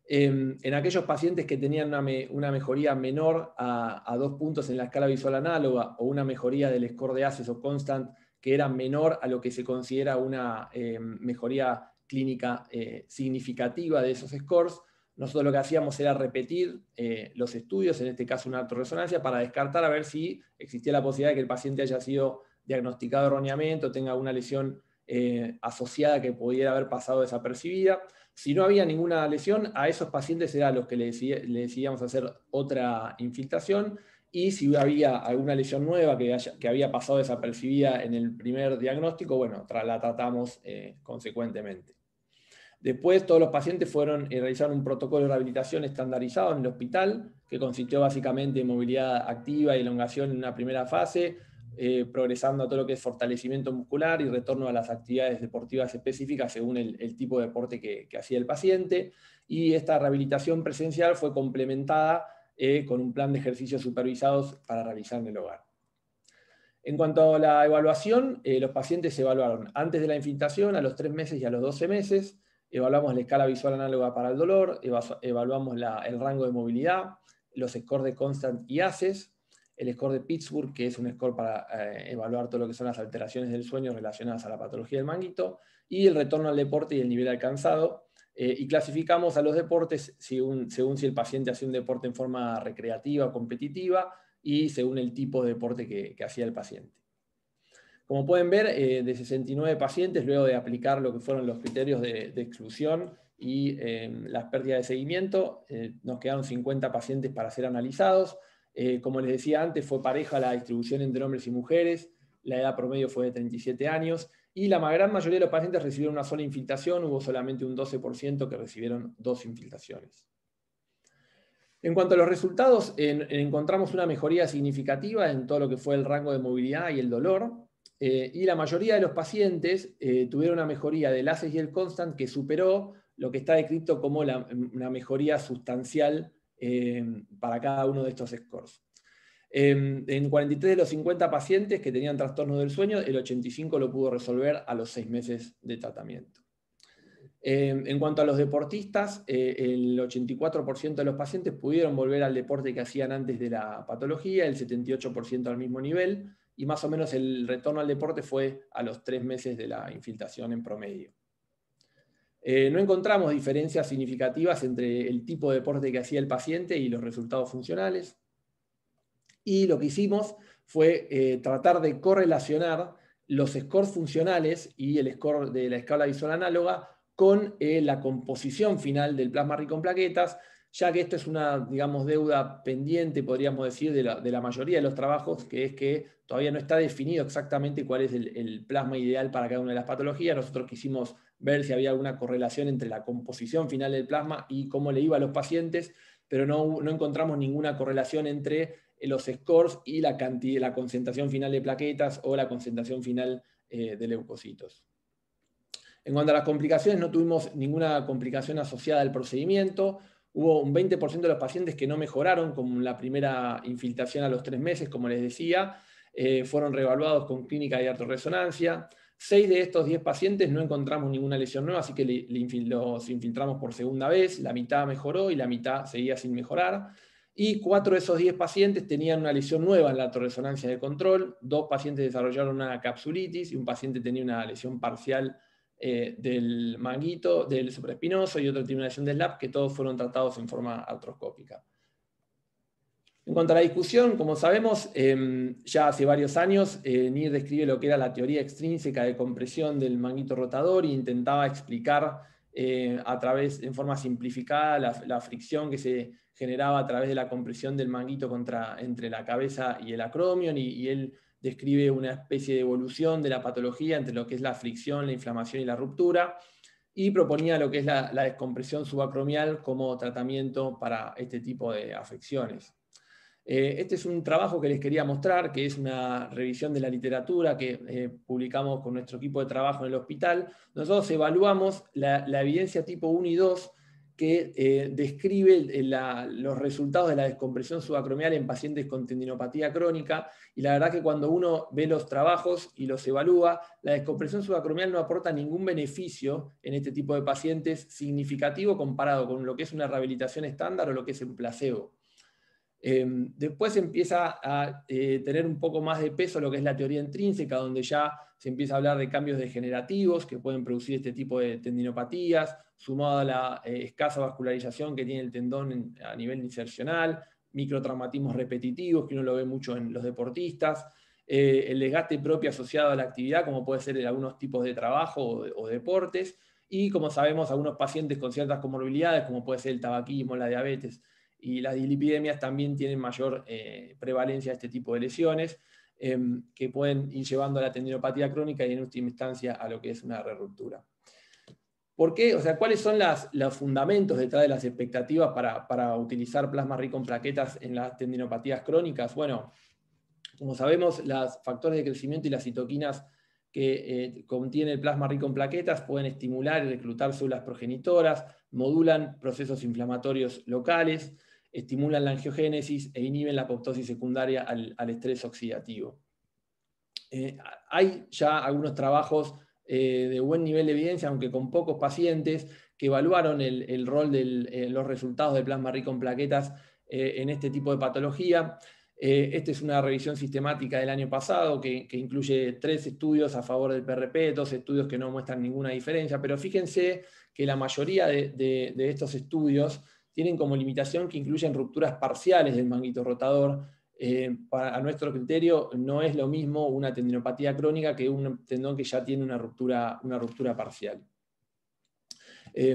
En aquellos pacientes que tenían una mejoría menor a 2 puntos en la escala visual análoga, o una mejoría del score de ACES o constant que era menor a lo que se considera una mejoría clínica significativa de esos scores, nosotros lo que hacíamos era repetir los estudios, en este caso una autorresonancia, para descartar a ver si existía la posibilidad de que el paciente haya sido diagnosticado erróneamente o tenga alguna lesión asociada que pudiera haber pasado desapercibida. Si no había ninguna lesión, a esos pacientes era a los que le decidíamos hacer otra infiltración, y si había alguna lesión nueva que había pasado desapercibida en el primer diagnóstico, bueno, la tratamos consecuentemente. Después, todos los pacientes realizaron un protocolo de rehabilitación estandarizado en el hospital, que consistió básicamente en movilidad activa y elongación en una primera fase, progresando a todo lo que es fortalecimiento muscular y retorno a las actividades deportivas específicas según el tipo de deporte que hacía el paciente. Y esta rehabilitación presencial fue complementada con un plan de ejercicios supervisados para realizar en el hogar. En cuanto a la evaluación, los pacientes se evaluaron antes de la infiltración, a los 3 meses y a los 12 meses. Evaluamos la escala visual análoga para el dolor, evaluamos el rango de movilidad, los scores de Constant y ACES, el score de Pittsburgh, que es un score para evaluar todo lo que son las alteraciones del sueño relacionadas a la patología del manguito, y el retorno al deporte y el nivel alcanzado. Y clasificamos a los deportes según si el paciente hacía un deporte en forma recreativa o competitiva, y según el tipo de deporte que hacía el paciente. Como pueden ver, de 69 pacientes, luego de aplicar lo que fueron los criterios de exclusión y las pérdidas de seguimiento, nos quedaron 50 pacientes para ser analizados. Como les decía antes, fue pareja la distribución entre hombres y mujeres, la edad promedio fue de 37 años, y la gran mayoría de los pacientes recibieron una sola infiltración, hubo solamente un 12% que recibieron 2 infiltraciones. En cuanto a los resultados, encontramos una mejoría significativa en todo lo que fue el rango de movilidad y el dolor, y la mayoría de los pacientes tuvieron una mejoría del ACES y el Constant que superó lo que está descrito como una mejoría sustancial para cada uno de estos scores. En 43 de los 50 pacientes que tenían trastornos del sueño, el 85% lo pudo resolver a los 6 meses de tratamiento. En cuanto a los deportistas, el 84% de los pacientes pudieron volver al deporte que hacían antes de la patología, el 78% al mismo nivel, y más o menos el retorno al deporte fue a los 3 meses de la infiltración en promedio. No encontramos diferencias significativas entre el tipo de deporte que hacía el paciente y los resultados funcionales. Y lo que hicimos fue tratar de correlacionar los scores funcionales y el score de la escala visual análoga con la composición final del plasma rico en plaquetas, ya que esto es una, digamos, deuda pendiente, podríamos decir, de la mayoría de los trabajos, que es que todavía no está definido exactamente cuál es el plasma ideal para cada una de las patologías. Nosotros quisimos ver si había alguna correlación entre la composición final del plasma y cómo le iba a los pacientes, pero no encontramos ninguna correlación entre los scores y la concentración final de plaquetas o la concentración final de leucocitos. En cuanto a las complicaciones, no tuvimos ninguna complicación asociada al procedimiento. Hubo un 20% de los pacientes que no mejoraron con la primera infiltración a los 3 meses, como les decía. Fueron reevaluados con clínica de autorresonancia. 6 de estos 10 pacientes no encontramos ninguna lesión nueva, así que los infiltramos por segunda vez. La mitad mejoró y la mitad seguía sin mejorar. Y 4 de esos 10 pacientes tenían una lesión nueva en la autorresonancia de control. 2 pacientes desarrollaron una capsulitis y un paciente tenía una lesión parcial del manguito, del supraespinoso, y otro tiene una lesión del LAP, que todos fueron tratados en forma artroscópica. En cuanto a la discusión, como sabemos, ya hace varios años, Neer describe lo que era la teoría extrínseca de compresión del manguito rotador e intentaba explicar en forma simplificada, la fricción que se generaba a través de la compresión del manguito entre la cabeza y el acromion, y él describe una especie de evolución de la patología entre lo que es la fricción, la inflamación y la ruptura, y proponía lo que es la descompresión subacromial como tratamiento para este tipo de afecciones. Este es un trabajo que les quería mostrar, que es una revisión de la literatura que publicamos con nuestro equipo de trabajo en el hospital. Nosotros evaluamos la evidencia tipo 1 y 2 que describe los resultados de la descompresión subacromial en pacientes con tendinopatía crónica, y la verdad que cuando uno ve los trabajos y los evalúa, la descompresión subacromial no aporta ningún beneficio en este tipo de pacientes significativo comparado con lo que es una rehabilitación estándar o lo que es un placebo. Después empieza a tener un poco más de peso lo que es la teoría intrínseca, donde ya se empieza a hablar de cambios degenerativos que pueden producir este tipo de tendinopatías, sumado a la escasa vascularización que tiene el tendón a nivel insercional, microtraumatismos repetitivos, que uno lo ve mucho en los deportistas, el desgaste propio asociado a la actividad, como puede ser en algunos tipos de trabajo o deportes, y como sabemos, algunos pacientes con ciertas comorbilidades, como puede ser el tabaquismo, la diabetes, y las dislipidemias también tienen mayor prevalencia de este tipo de lesiones, que pueden ir llevando a la tendinopatía crónica y en última instancia a lo que es una reruptura. ¿Por qué? O sea, ¿cuáles son los fundamentos detrás de las expectativas para utilizar plasma rico en plaquetas en las tendinopatías crónicas? Bueno, como sabemos, los factores de crecimiento y las citoquinas que contiene el plasma rico en plaquetas pueden estimular y reclutar células progenitoras, modulan procesos inflamatorios locales, estimulan la angiogénesis e inhiben la apoptosis secundaria al estrés oxidativo. Hay ya algunos trabajos de buen nivel de evidencia, aunque con pocos pacientes, que evaluaron el rol de los resultados del plasma rico en plaquetas en este tipo de patología. Esta es una revisión sistemática del año pasado que incluye 3 estudios a favor del PRP, 2 estudios que no muestran ninguna diferencia, pero fíjense que la mayoría de estos estudios tienen como limitación que incluyen rupturas parciales del manguito rotador. A nuestro criterio no es lo mismo una tendinopatía crónica que un tendón que ya tiene una ruptura parcial.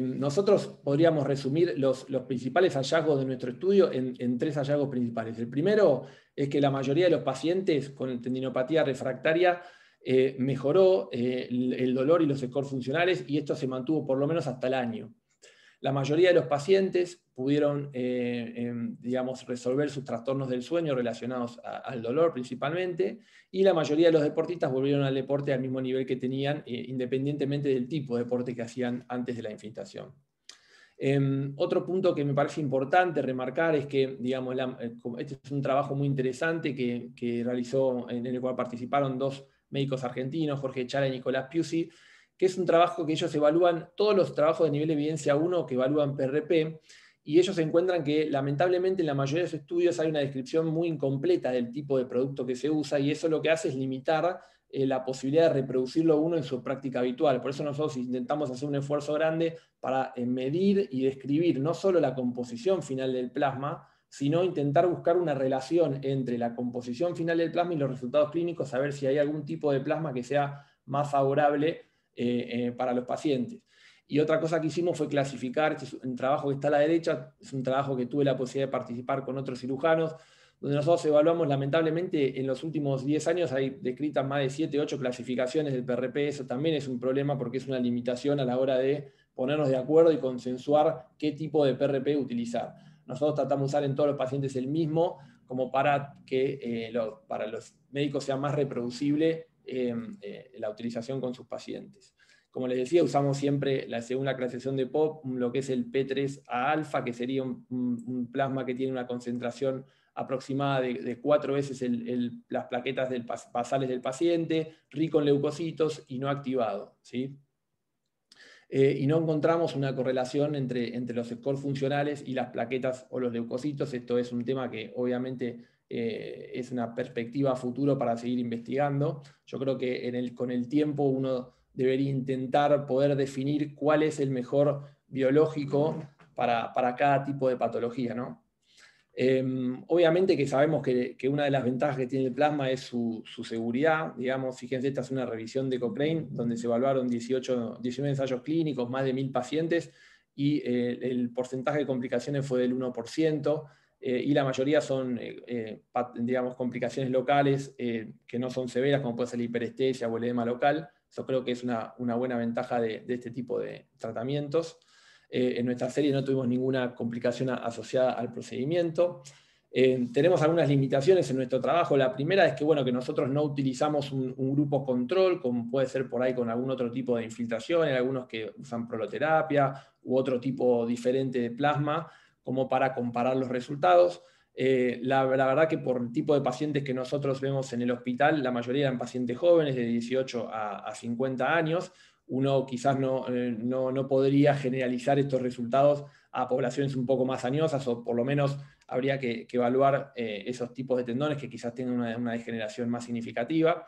Nosotros podríamos resumir los principales hallazgos de nuestro estudio en 3 hallazgos principales. El primero es que la mayoría de los pacientes con tendinopatía refractaria mejoró el dolor y los scores funcionales, y esto se mantuvo por lo menos hasta el año. La mayoría de los pacientes pudieron digamos, resolver sus trastornos del sueño relacionados al dolor principalmente, y la mayoría de los deportistas volvieron al deporte al mismo nivel que tenían, independientemente del tipo de deporte que hacían antes de la infiltración. Otro punto que me parece importante remarcar es que, digamos, este es un trabajo muy interesante que realizó, en el cual participaron 2 médicos argentinos, Jorge Chala y Nicolás Piusi, que es un trabajo que ellos evalúan todos los trabajos de nivel de evidencia 1 que evalúan PRP, y ellos encuentran que lamentablemente en la mayoría de sus estudios hay una descripción muy incompleta del tipo de producto que se usa, y eso lo que hace es limitar la posibilidad de reproducirlo uno en su práctica habitual. Por eso nosotros intentamos hacer un esfuerzo grande para medir y describir no solo la composición final del plasma, sino intentar buscar una relación entre la composición final del plasma y los resultados clínicos, a ver si hay algún tipo de plasma que sea más favorable para los pacientes. Y otra cosa que hicimos fue clasificar, este es un trabajo que está a la derecha, es un trabajo que tuve la posibilidad de participar con otros cirujanos, donde nosotros evaluamos, lamentablemente, en los últimos 10 años hay descritas más de 7, 8 clasificaciones del PRP. Eso también es un problema porque es una limitación a la hora de ponernos de acuerdo y consensuar qué tipo de PRP utilizar. Nosotros tratamos de usar en todos los pacientes el mismo, como para que para los médicos sea más reproducible la utilización con sus pacientes. Como les decía, usamos siempre, según la clasificación de POP, lo que es el P3A alfa, que sería un plasma que tiene una concentración aproximada de 4 veces las plaquetas basales del paciente, rico en leucocitos y no activado, ¿sí? Y no encontramos una correlación entre los scores funcionales y las plaquetas o los leucocitos. Esto es un tema que obviamente es una perspectiva a futuro para seguir investigando. Yo creo que con el tiempo uno debería intentar poder definir cuál es el mejor biológico para cada tipo de patología, ¿no? Obviamente que sabemos que una de las ventajas que tiene el plasma es su seguridad. Digamos, fíjense, esta es una revisión de Cochrane, donde se evaluaron 19 ensayos clínicos, más de 1000 pacientes, y el porcentaje de complicaciones fue del 1%, y la mayoría son, digamos, complicaciones locales que no son severas, como puede ser la hiperestesia o el edema local. Eso creo que es una buena ventaja de este tipo de tratamientos. En nuestra serie no tuvimos ninguna complicación asociada al procedimiento. Tenemos algunas limitaciones en nuestro trabajo. La primera es que, bueno, que nosotros no utilizamos un grupo control, como puede ser por ahí con algún otro tipo de infiltración. Hay algunos que usan proloterapia u otro tipo diferente de plasma, como para comparar los resultados. La verdad que por el tipo de pacientes que nosotros vemos en el hospital, la mayoría eran pacientes jóvenes de 18 a 50 años. Uno quizás no podría generalizar estos resultados a poblaciones un poco más añosas, o por lo menos habría que evaluar esos tipos de tendones que quizás tengan una degeneración más significativa.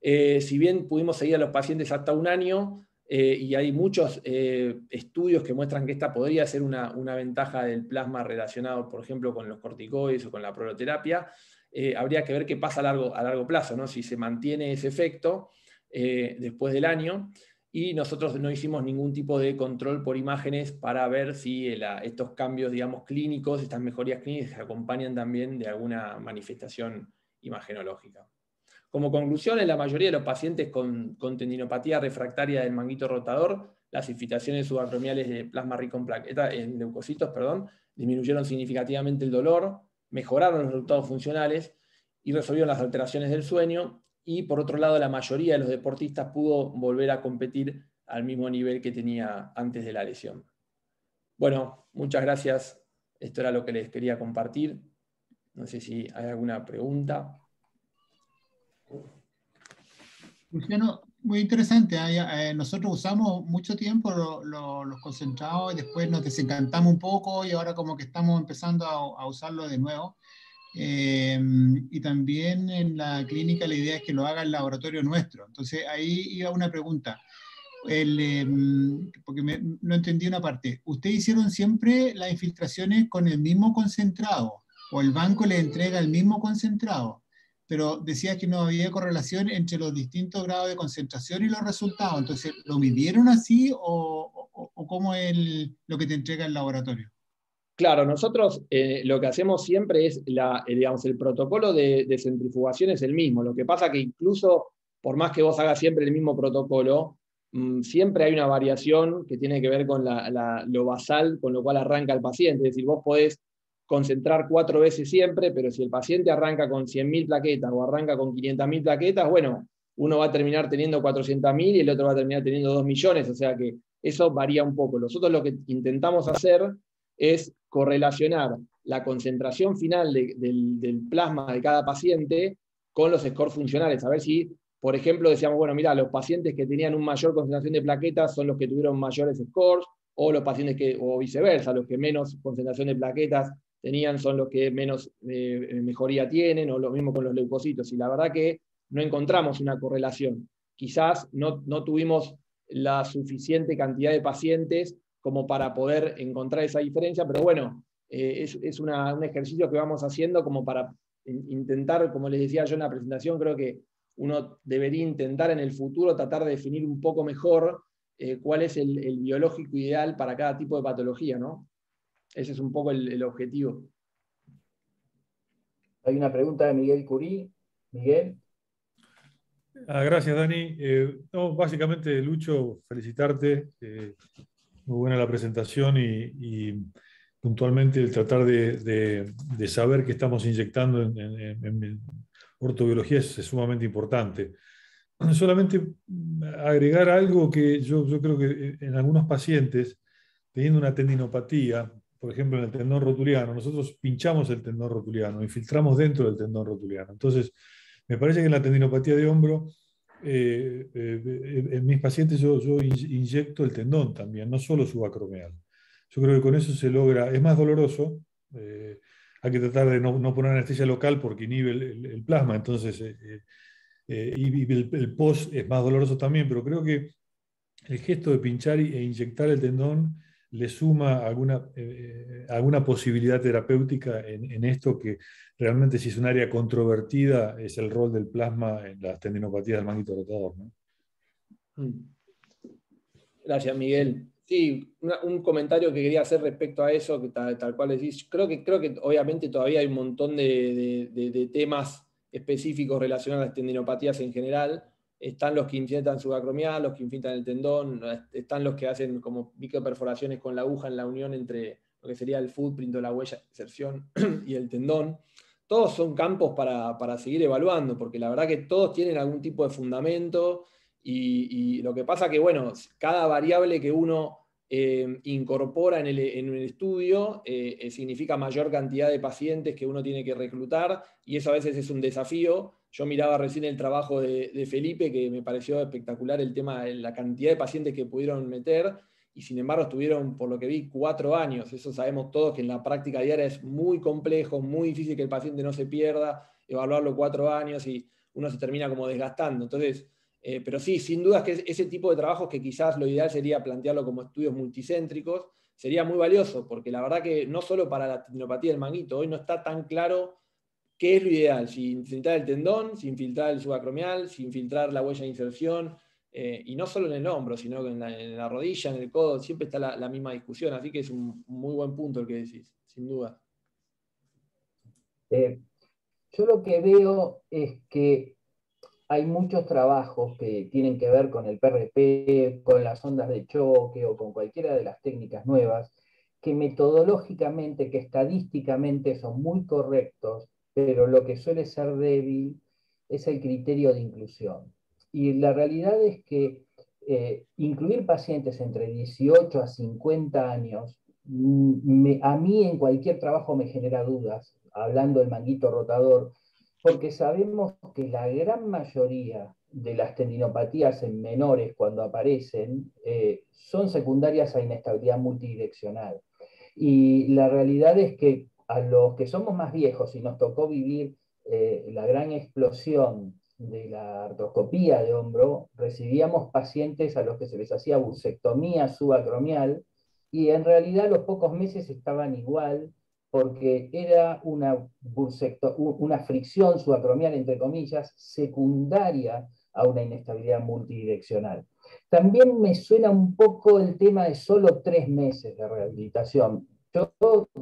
Si bien pudimos seguir a los pacientes hasta 1 año, y hay muchos estudios que muestran que esta podría ser una ventaja del plasma relacionado, por ejemplo, con los corticoides o con la proloterapia, habría que ver qué pasa a largo plazo, ¿no? Si se mantiene ese efecto después del año. Y nosotros no hicimos ningún tipo de control por imágenes para ver si estos cambios, digamos, clínicos, estas mejorías clínicas se acompañan también de alguna manifestación imagenológica. Como conclusión, en la mayoría de los pacientes con tendinopatía refractaria del manguito rotador, las infiltraciones subacromiales de plasma rico en leucocitos, disminuyeron significativamente el dolor, mejoraron los resultados funcionales y resolvieron las alteraciones del sueño. Y por otro lado, la mayoría de los deportistas pudo volver a competir al mismo nivel que tenía antes de la lesión. Bueno, muchas gracias. Esto era lo que les quería compartir. No sé si hay alguna pregunta. Luciano, muy interesante. Nosotros usamos mucho tiempo los concentrados y después nos desencantamos un poco y ahora como que estamos empezando a usarlo de nuevo. Y también en la clínica la idea es que lo haga el laboratorio nuestro. Entonces ahí iba una pregunta, porque no entendí una parte. ¿Ustedes hicieron siempre las infiltraciones con el mismo concentrado o el banco le entrega el mismo concentrado? Pero decías que no había correlación entre los distintos grados de concentración y los resultados. Entonces, ¿lo midieron así o cómo es lo que te entrega el laboratorio? Claro, nosotros lo que hacemos siempre es, digamos, el protocolo de centrifugación es el mismo. Lo que pasa que incluso, por más que vos hagas siempre el mismo protocolo, siempre hay una variación que tiene que ver con lo basal con lo cual arranca el paciente. Es decir, vos podés concentrar 4 veces siempre, pero si el paciente arranca con 100.000 plaquetas o arranca con 500.000 plaquetas, bueno, uno va a terminar teniendo 400.000 y el otro va a terminar teniendo 2 millones, o sea que eso varía un poco. Nosotros lo que intentamos hacer es correlacionar la concentración final del plasma de cada paciente con los scores funcionales. A ver si, por ejemplo, decíamos, bueno, mira, los pacientes que tenían una mayor concentración de plaquetas son los que tuvieron mayores scores, o los pacientes o viceversa, los que menos concentración de plaquetas tenían son los que menos mejoría tienen, o lo mismo con los leucocitos. Y la verdad que no encontramos una correlación. Quizás no tuvimos la suficiente cantidad de pacientes como para poder encontrar esa diferencia, pero bueno, es un ejercicio que vamos haciendo como para intentar, como les decía yo en la presentación, creo que uno debería intentar en el futuro tratar de definir un poco mejor cuál es el biológico ideal para cada tipo de patología, ¿no? Ese es un poco el objetivo. Hay una pregunta de Miguel Curí. Miguel. Gracias, Dani. No, básicamente, Lucho, felicitarte. Muy buena la presentación y puntualmente el tratar de saber qué estamos inyectando en ortobiología es sumamente importante. Solamente agregar algo que yo creo que en algunos pacientes, teniendo una tendinopatía, por ejemplo en el tendón rotuliano, nosotros pinchamos el tendón rotuliano, infiltramos dentro del tendón rotuliano. Entonces, me parece que en la tendinopatía de hombro, en mis pacientes yo inyecto el tendón también, no solo subacromial. Yo creo que con eso se logra, es más doloroso, hay que tratar de no poner anestesia local porque inhibe el plasma, entonces, y el post es más doloroso también, pero creo que el gesto de pinchar e inyectar el tendón le suma alguna posibilidad terapéutica en esto que realmente, si es un área controvertida, es el rol del plasma en las tendinopatías del manguito rotador, ¿no? Gracias, Miguel. Sí, un comentario que quería hacer respecto a eso, que tal cual decís. Creo que obviamente todavía hay un montón de temas específicos relacionados a las tendinopatías en general. Están los que infiltran subacromial, los que infiltran el tendón, están los que hacen como microperforaciones con la aguja en la unión entre lo que sería el footprint o la huella de inserción y el tendón. Todos son campos para seguir evaluando, porque la verdad que todos tienen algún tipo de fundamento. Y lo que pasa que, bueno, cada variable que uno incorpora en el estudio significa mayor cantidad de pacientes que uno tiene que reclutar, y eso a veces es un desafío. Yo miraba recién el trabajo de Felipe, que me pareció espectacular el tema de la cantidad de pacientes que pudieron meter, y sin embargo estuvieron, por lo que vi, 4 años. Eso sabemos todos que en la práctica diaria es muy complejo, muy difícil que el paciente no se pierda, evaluarlo 4 años y uno se termina como desgastando. Entonces, pero sí, sin duda es que ese tipo de trabajos, que quizás lo ideal sería plantearlo como estudios multicéntricos, sería muy valioso, porque la verdad que no solo para la tendinopatía del manguito, hoy no está tan claro qué es lo ideal, si infiltrar el tendón, si infiltrar el subacromial, si infiltrar la huella de inserción, y no solo en el hombro, sino que en la rodilla, en el codo, siempre está la misma discusión, así que es un muy buen punto el que decís, sin duda. Yo lo que veo es que hay muchos trabajos que tienen que ver con el PRP, con las ondas de choque o con cualquiera de las técnicas nuevas, que metodológicamente, que estadísticamente son muy correctos, pero lo que suele ser débil es el criterio de inclusión. Y la realidad es que incluir pacientes entre 18 a 50 años, a mí en cualquier trabajo me genera dudas, hablando del manguito rotador, porque sabemos que la gran mayoría de las tendinopatías en menores, cuando aparecen, son secundarias a inestabilidad multidireccional. Y la realidad es que a los que somos más viejos y nos tocó vivir la gran explosión de la artroscopía de hombro, recibíamos pacientes a los que se les hacía bursectomía subacromial, y en realidad a los pocos meses estaban igual, porque era una fricción subacromial, entre comillas, secundaria a una inestabilidad multidireccional. También me suena un poco el tema de solo 3 meses de rehabilitación. Yo,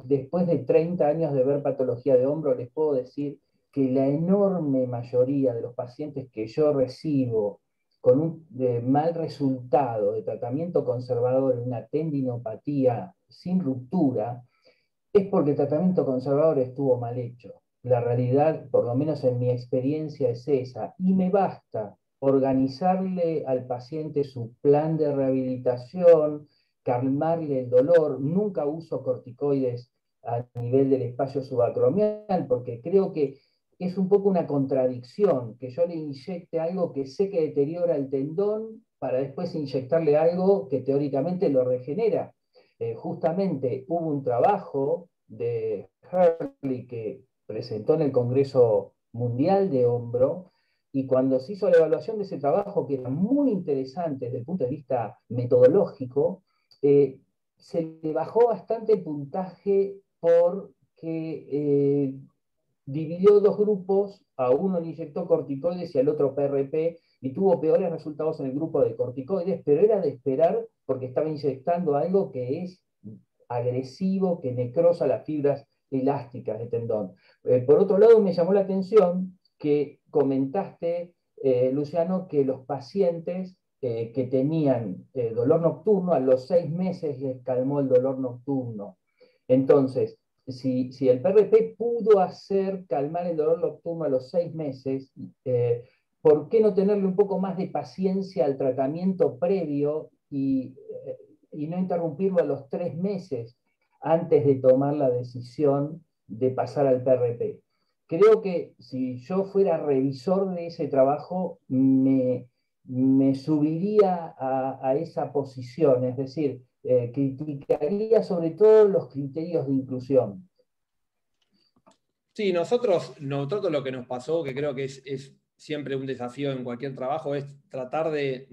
después de 30 años de ver patología de hombro, les puedo decir que la enorme mayoría de los pacientes que yo recibo con un mal resultado de tratamiento conservador en una tendinopatía sin ruptura, es porque el tratamiento conservador estuvo mal hecho. La realidad, por lo menos en mi experiencia, es esa. Y me basta organizarle al paciente su plan de rehabilitación, calmarle el dolor. Nunca uso corticoides a nivel del espacio subacromial, porque creo que es un poco una contradicción que yo le inyecte algo que sé que deteriora el tendón para después inyectarle algo que teóricamente lo regenera. Justamente hubo un trabajo de Hurley que presentó en el Congreso Mundial de Hombro, y cuando se hizo la evaluación de ese trabajo, que era muy interesante desde el punto de vista metodológico, se le bajó bastante el puntaje porque dividió 2 grupos, a uno le inyectó corticoides y al otro PRP, y tuvo peores resultados en el grupo de corticoides, pero era de esperar porque estaba inyectando algo que es agresivo, que necrosa las fibras elásticas del tendón. Por otro lado, me llamó la atención que comentaste, Luciano, que los pacientes que tenían dolor nocturno, a los 6 meses les calmó el dolor nocturno. Entonces, si el PRP pudo hacer calmar el dolor nocturno a los 6 meses, ¿por qué no tenerle un poco más de paciencia al tratamiento previo y no interrumpirlo a los 3 meses antes de tomar la decisión de pasar al PRP? Creo que si yo fuera revisor de ese trabajo, me subiría a esa posición, es decir, criticaría sobre todo los criterios de inclusión. Sí, nosotros lo que nos pasó, que creo que es siempre un desafío en cualquier trabajo, es tratar de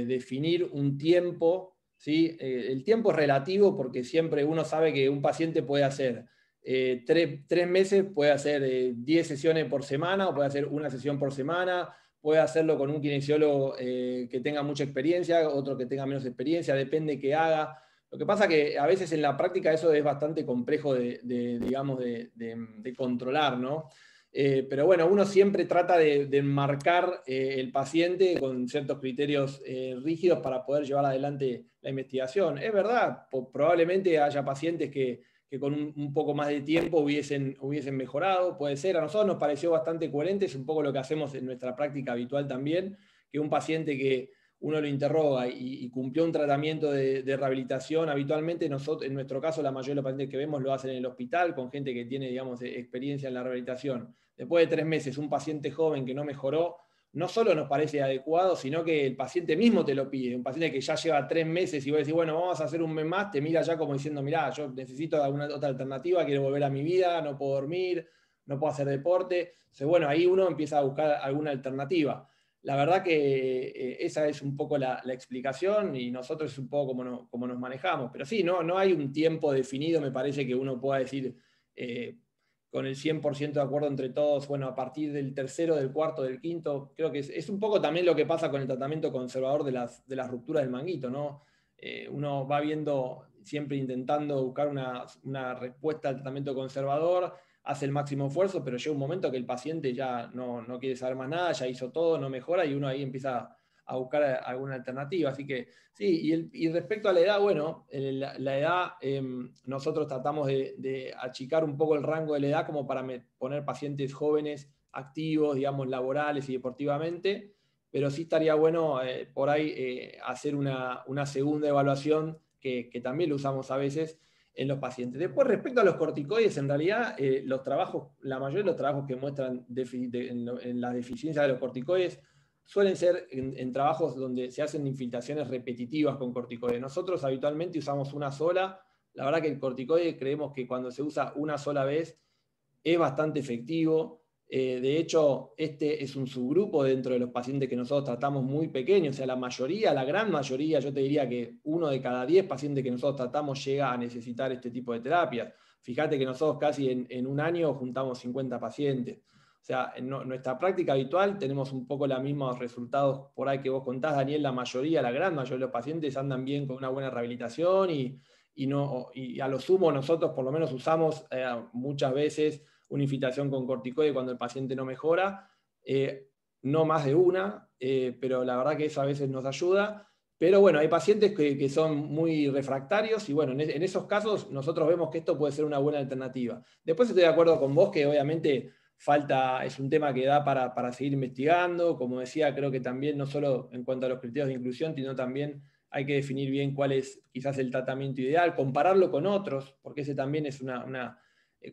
definir un tiempo ¿sí? El tiempo es relativo porque siempre uno sabe que un paciente puede hacer 3 meses, puede hacer 10 sesiones por semana o puede hacer una sesión por semana, puede hacerlo con un kinesiólogo que tenga mucha experiencia, otro que tenga menos experiencia, depende qué haga. Lo que pasa que a veces en la práctica eso es bastante complejo digamos, de controlar, ¿no? Pero bueno, uno siempre trata de enmarcar el paciente con ciertos criterios rígidos para poder llevar adelante la investigación. Es verdad, probablemente haya pacientes que con un poco más de tiempo hubiesen mejorado, puede ser. A nosotros nos pareció bastante coherente, es un poco lo que hacemos en nuestra práctica habitual también, que un paciente que uno lo interroga y cumplió un tratamiento de rehabilitación, habitualmente nosotros, en nuestro caso la mayoría de los pacientes que vemos lo hacen en el hospital, con gente que tiene, digamos, experiencia en la rehabilitación. Después de 3 meses, un paciente joven que no mejoró, no solo nos parece adecuado, sino que el paciente mismo te lo pide. Un paciente que ya lleva 3 meses y vos decís, bueno, vamos a hacer un mes más, te mira ya como diciendo, mirá, yo necesito alguna otra alternativa, quiero volver a mi vida, no puedo dormir, no puedo hacer deporte. Entonces, bueno, ahí uno empieza a buscar alguna alternativa. La verdad que esa es un poco la explicación y nosotros es un poco como nos manejamos. Pero sí, no hay un tiempo definido, me parece que uno pueda decir con el 100% de acuerdo entre todos, bueno, a partir del tercero, del cuarto, del quinto. Creo que es un poco también lo que pasa con el tratamiento conservador de las rupturas del manguito, ¿no? Uno va viendo, siempre intentando buscar una respuesta al tratamiento conservador, hace el máximo esfuerzo, pero llega un momento que el paciente ya no quiere saber más nada, ya hizo todo, no mejora, y uno ahí empieza a buscar alguna alternativa. Así que sí, y respecto a la edad, bueno, la edad, nosotros tratamos de achicar un poco el rango de la edad como para poner pacientes jóvenes, activos, digamos, laborales y deportivamente, pero sí estaría bueno por ahí hacer una segunda evaluación que también lo usamos a veces en los pacientes. Después, respecto a los corticoides, en realidad, la mayoría de los trabajos que muestran en la deficiencia de los corticoides suelen ser en trabajos donde se hacen infiltraciones repetitivas con corticoides. Nosotros habitualmente usamos una sola. La verdad que el corticoide creemos que cuando se usa una sola vez es bastante efectivo. De hecho, este es un subgrupo dentro de los pacientes que nosotros tratamos muy pequeño. O sea, la gran mayoría, yo te diría que 1 de cada 10 pacientes que nosotros tratamos llega a necesitar este tipo de terapias. Fíjate que nosotros casi en un año juntamos 50 pacientes. O sea, en nuestra práctica habitual tenemos un poco los mismos resultados por ahí que vos contás, Daniel. La gran mayoría de los pacientes andan bien con una buena rehabilitación y a lo sumo nosotros por lo menos usamos muchas veces una infiltración con corticoide cuando el paciente no mejora, no más de una, pero la verdad que eso a veces nos ayuda. Pero bueno, hay pacientes que son muy refractarios y bueno, en esos casos nosotros vemos que esto puede ser una buena alternativa. Después estoy de acuerdo con vos que obviamente es un tema que da para seguir investigando. Como decía, creo que también no solo en cuanto a los criterios de inclusión, sino también hay que definir bien cuál es quizás el tratamiento ideal, compararlo con otros, porque ese también es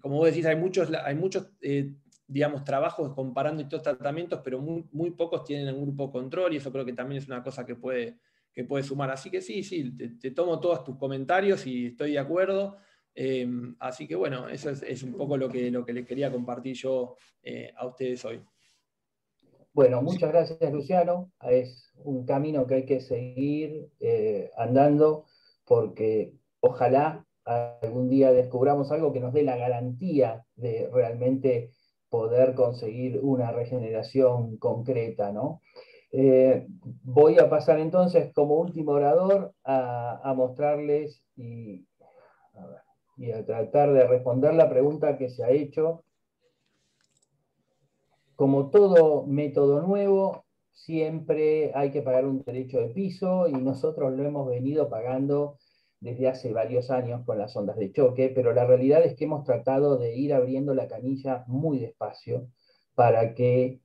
como vos decís, hay muchos digamos, trabajos comparando estos tratamientos, pero muy pocos tienen un grupo control y eso creo que también es una cosa que puede sumar. Así que sí, te tomo todos tus comentarios y estoy de acuerdo. Así que bueno, eso es un poco lo que les quería compartir yo a ustedes hoy. Bueno, muchas gracias, Luciano. Es un camino que hay que seguir andando porque ojalá algún día descubramos algo que nos dé la garantía de realmente poder conseguir una regeneración concreta, ¿no? Voy a pasar entonces como último orador a mostrarles y a tratar de responder la pregunta que se ha hecho. Como todo método nuevo, siempre hay que pagar un derecho de piso y nosotros lo hemos venido pagando desde hace varios años con las ondas de choque, pero la realidad es que hemos tratado de ir abriendo la canilla muy despacio para que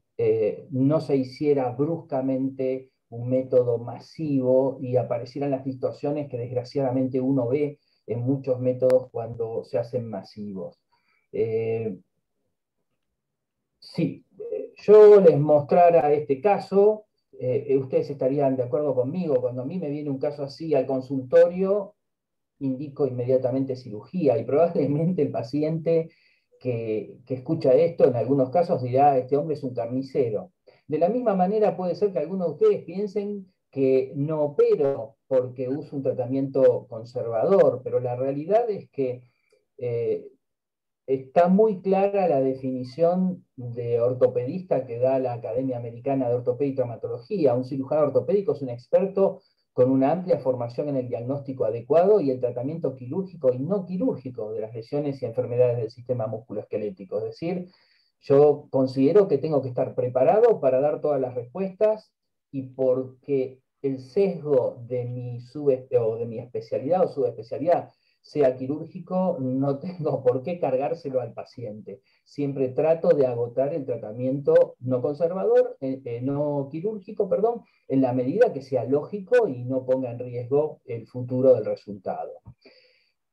no se hiciera bruscamente un método masivo y aparecieran las distorsiones que desgraciadamente uno ve en muchos métodos cuando se hacen masivos. Sí, yo les mostrara este caso, ustedes estarían de acuerdo conmigo, cuando a mí me viene un caso así al consultorio, indico inmediatamente cirugía y probablemente el paciente que escucha esto en algunos casos dirá, este hombre es un carnicero. De la misma manera puede ser que algunos de ustedes piensen que no opero porque uso un tratamiento conservador, pero la realidad es que está muy clara la definición de ortopedista que da la Academia Americana de Ortopedia y Traumatología. Un cirujano ortopédico es un experto con una amplia formación en el diagnóstico adecuado y el tratamiento quirúrgico y no quirúrgico de las lesiones y enfermedades del sistema musculoesquelético. Es decir, yo considero que tengo que estar preparado para dar todas las respuestas, y porque el sesgo de mi especialidad o subespecialidad sea quirúrgico, no tengo por qué cargárselo al paciente. Siempre trato de agotar el tratamiento no conservador, no quirúrgico, perdón, en la medida que sea lógico y no ponga en riesgo el futuro del resultado.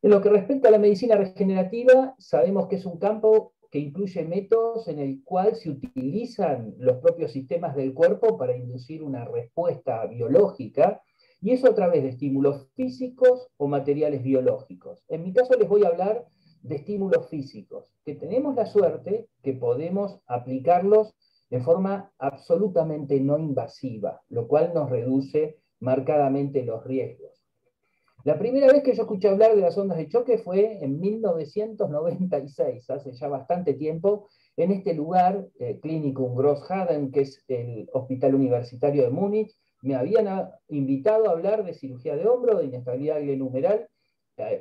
En lo que respecta a la medicina regenerativa, sabemos que es un campo que incluye métodos en el cual se utilizan los propios sistemas del cuerpo para inducir una respuesta biológica, y eso a través de estímulos físicos o materiales biológicos. En mi caso les voy a hablar de estímulos físicos, que tenemos la suerte que podemos aplicarlos en forma absolutamente no invasiva, lo cual nos reduce marcadamente los riesgos. La primera vez que yo escuché hablar de las ondas de choque fue en 1996, hace ya bastante tiempo, en este lugar, Klinikum Grosshaden, que es el Hospital Universitario de Múnich. Me habían invitado a hablar de cirugía de hombro, de inestabilidad glenohumeral,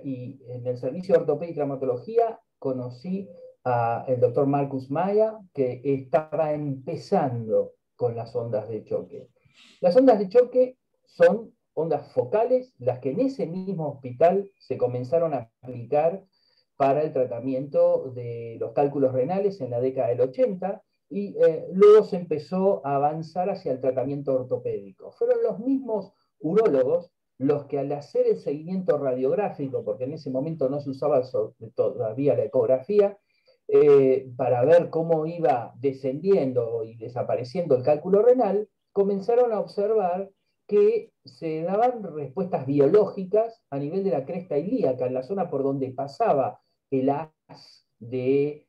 y en el servicio de ortopedia y traumatología conocí al doctor Marcus Maya, que estaba empezando con las ondas de choque. Las ondas de choque son ondas focales, las que en ese mismo hospital se comenzaron a aplicar para el tratamiento de los cálculos renales en la década del 80, y luego se empezó a avanzar hacia el tratamiento ortopédico. Fueron los mismos urólogos los que, al hacer el seguimiento radiográfico, porque en ese momento no se usaba todavía la ecografía, para ver cómo iba descendiendo y desapareciendo el cálculo renal, comenzaron a observar que se daban respuestas biológicas a nivel de la cresta ilíaca, en la zona por donde pasaba el haz de,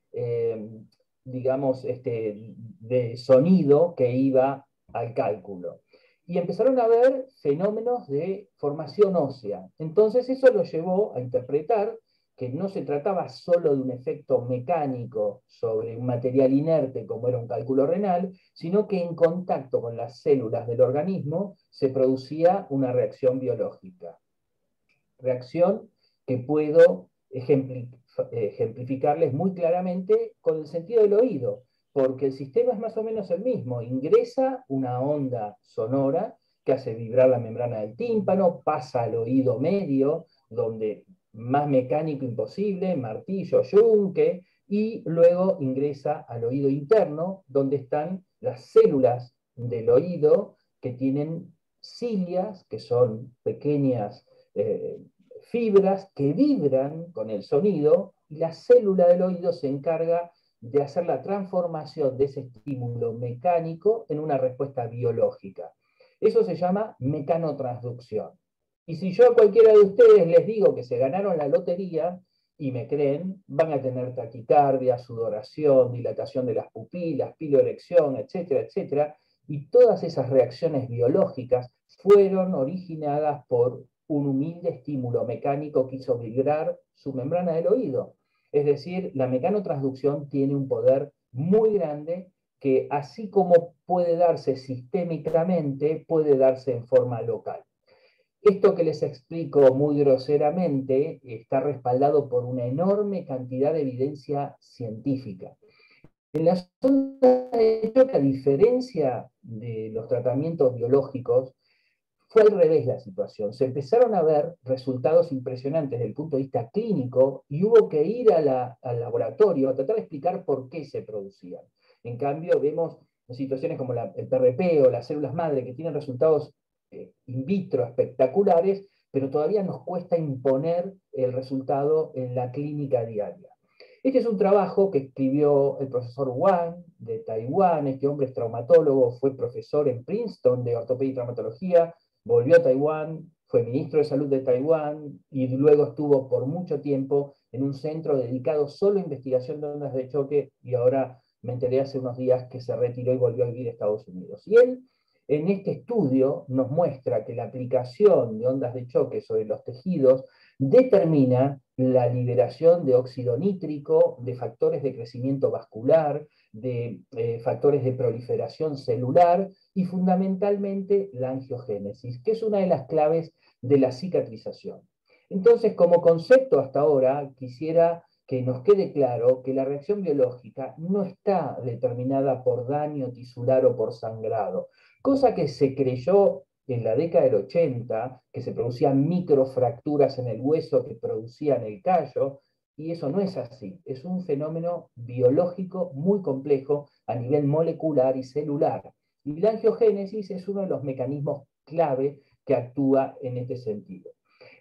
digamos, de sonido que iba al cálculo. Y empezaron a ver fenómenos de formación ósea. Entonces eso lo llevó a interpretar que no se trataba solo de un efecto mecánico sobre un material inerte como era un cálculo renal, sino que en contacto con las células del organismo se producía una reacción biológica. Reacción que puedo ejemplificarles muy claramente con el sentido del oído, porque el sistema es más o menos el mismo. Ingresa una onda sonora que hace vibrar la membrana del tímpano, pasa al oído medio, donde más mecánico imposible, martillo, yunque, y luego ingresa al oído interno, donde están las células del oído que tienen cilias, que son pequeñas fibras que vibran con el sonido, y la célula del oído se encarga de hacer la transformación de ese estímulo mecánico en una respuesta biológica. Eso se llama mecanotransducción. Y si yo a cualquiera de ustedes les digo que se ganaron la lotería y me creen, van a tener taquicardia, sudoración, dilatación de las pupilas, piloerección, etcétera, etcétera. Y todas esas reacciones biológicas fueron originadas por un humilde estímulo mecánico que hizo vibrar su membrana del oído. Es decir, la mecanotransducción tiene un poder muy grande que, así como puede darse sistémicamente, puede darse en forma local. Esto que les explico muy groseramente está respaldado por una enorme cantidad de evidencia científica. En la zona de choque, a diferencia de los tratamientos biológicos, fue al revés la situación. Se empezaron a ver resultados impresionantes desde el punto de vista clínico y hubo que ir al laboratorio a tratar de explicar por qué se producían. En cambio, vemos situaciones como el PRP o las células madre que tienen resultados in vitro espectaculares, pero todavía nos cuesta imponer el resultado en la clínica diaria. Este es un trabajo que escribió el profesor Wang de Taiwán. Este hombre es traumatólogo, fue profesor en Princeton de ortopedia y traumatología, volvió a Taiwán, fue ministro de salud de Taiwán y luego estuvo por mucho tiempo en un centro dedicado solo a investigación de ondas de choque, y ahora me enteré hace unos días que se retiró y volvió a vivir a Estados Unidos. Y él En este estudio nos muestra que la aplicación de ondas de choque sobre los tejidos determina la liberación de óxido nítrico, de factores de crecimiento vascular, de factores de proliferación celular y fundamentalmente la angiogénesis, que es una de las claves de la cicatrización. Entonces, como concepto hasta ahora, quisiera que nos quede claro que la reacción biológica no está determinada por daño tisular o por sangrado, cosa que se creyó en la década del 80, que se producían microfracturas en el hueso que producían el callo, y eso no es así. Es un fenómeno biológico muy complejo a nivel molecular y celular. Y la angiogénesis es uno de los mecanismos clave que actúa en este sentido.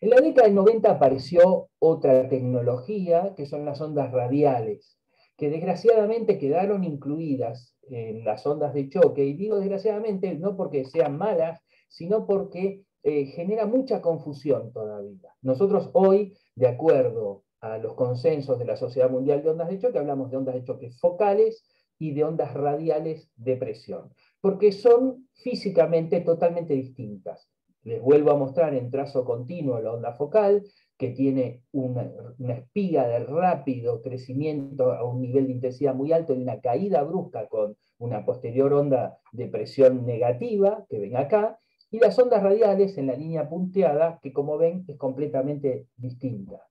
En la década del 90 apareció otra tecnología, que son las ondas radiales, que desgraciadamente quedaron incluidas en las ondas de choque, y digo desgraciadamente no porque sean malas, sino porque genera mucha confusión todavía. Nosotros hoy, de acuerdo a los consensos de la Sociedad Mundial de Ondas de Choque, hablamos de ondas de choque focales y de ondas radiales de presión, porque son físicamente totalmente distintas. Les vuelvo a mostrar en trazo continuo la onda focal, que tiene una espiga de rápido crecimiento a un nivel de intensidad muy alto y una caída brusca con una posterior onda de presión negativa, que ven acá, y las ondas radiales en la línea punteada, que como ven es completamente distinta.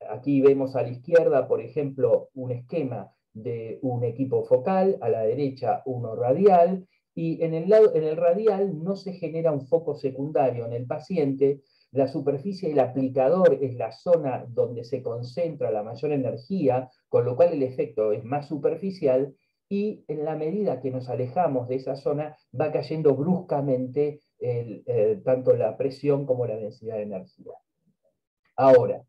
Aquí vemos a la izquierda, por ejemplo, un esquema de un equipo focal, a la derecha uno radial, y en el radial no se genera un foco secundario en el paciente. La superficie del aplicador es la zona donde se concentra la mayor energía, con lo cual el efecto es más superficial, y en la medida que nos alejamos de esa zona va cayendo bruscamente tanto la presión como la densidad de energía. Ahora,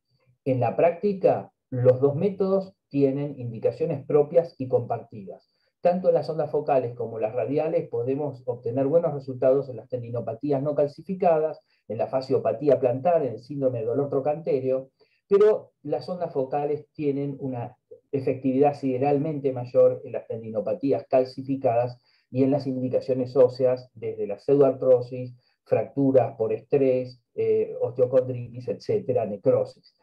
en la práctica, los dos métodos tienen indicaciones propias y compartidas. Tanto en las ondas focales como en las radiales podemos obtener buenos resultados en las tendinopatías no calcificadas, en la fasciopatía plantar, en el síndrome de dolor trocantéreo, pero las ondas focales tienen una efectividad sideralmente mayor en las tendinopatías calcificadas y en las indicaciones óseas, desde la pseudoartrosis, fracturas por estrés, osteocondritis, etcétera, necrosis.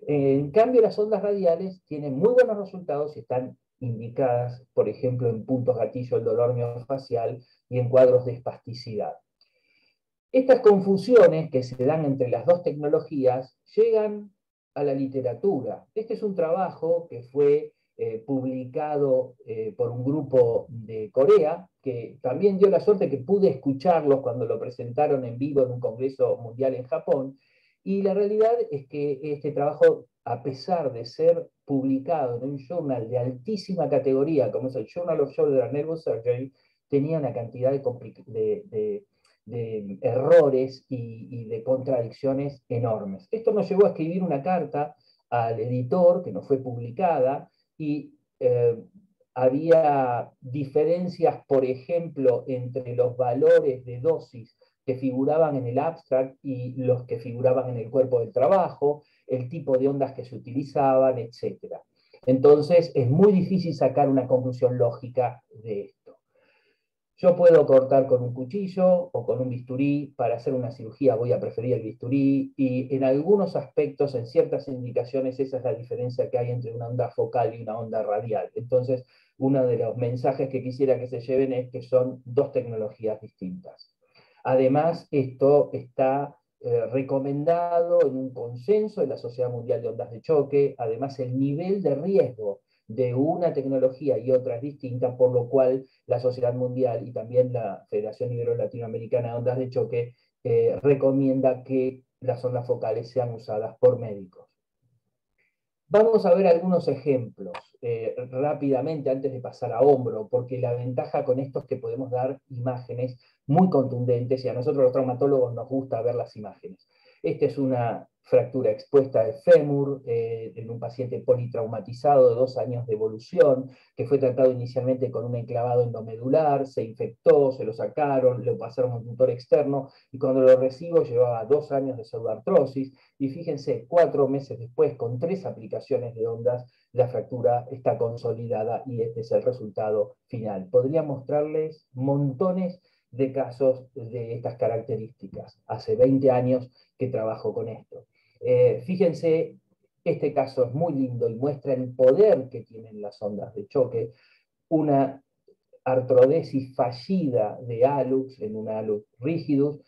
En cambio, las ondas radiales tienen muy buenos resultados y están indicadas, por ejemplo, en puntos gatillo del dolor miofacial y en cuadros de espasticidad. Estas confusiones que se dan entre las dos tecnologías llegan a la literatura. Este es un trabajo que fue publicado por un grupo de Corea, que también dio la suerte que pude escucharlos cuando lo presentaron en vivo en un congreso mundial en Japón, y la realidad es que este trabajo, a pesar de ser publicado en un journal de altísima categoría, como es el Journal of Shoulder Nerve Surgery, tenía una cantidad de errores y de contradicciones enormes. Esto nos llevó a escribir una carta al editor, que no fue publicada, y había diferencias, por ejemplo, entre los valores de dosis que figuraban en el abstract y los que figuraban en el cuerpo del trabajo, el tipo de ondas que se utilizaban, etc. Entonces es muy difícil sacar una conclusión lógica de esto. Yo puedo cortar con un cuchillo o con un bisturí. Para hacer una cirugía voy a preferir el bisturí, y en algunos aspectos, en ciertas indicaciones, esa es la diferencia que hay entre una onda focal y una onda radial. Entonces, uno de los mensajes que quisiera que se lleven es que son dos tecnologías distintas. Además, esto está recomendado en un consenso de la Sociedad Mundial de Ondas de Choque. Además, el nivel de riesgo de una tecnología y otra es distinta, por lo cual la Sociedad Mundial y también la Federación Ibero-Latinoamericana de Ondas de Choque recomienda que las ondas focales sean usadas por médicos. Vamos a ver algunos ejemplos rápidamente antes de pasar a hombro, porque la ventaja con esto es que podemos dar imágenes muy contundentes y a nosotros los traumatólogos nos gusta ver las imágenes. Esta es una fractura expuesta de fémur en un paciente politraumatizado de 2 años de evolución, que fue tratado inicialmente con un enclavado endomedular, se infectó, se lo sacaron, lo pasaron a un tutor externo, y cuando lo recibo llevaba 2 años de pseudoartrosis, y fíjense, 4 meses después, con 3 aplicaciones de ondas, la fractura está consolidada y este es el resultado final. Podría mostrarles montones de casos de estas características. Hace 20 años que trabajo con esto. Fíjense, este caso es muy lindo y muestra el poder que tienen las ondas de choque. Una artrodesis fallida de hallux, en un hallux rigidus,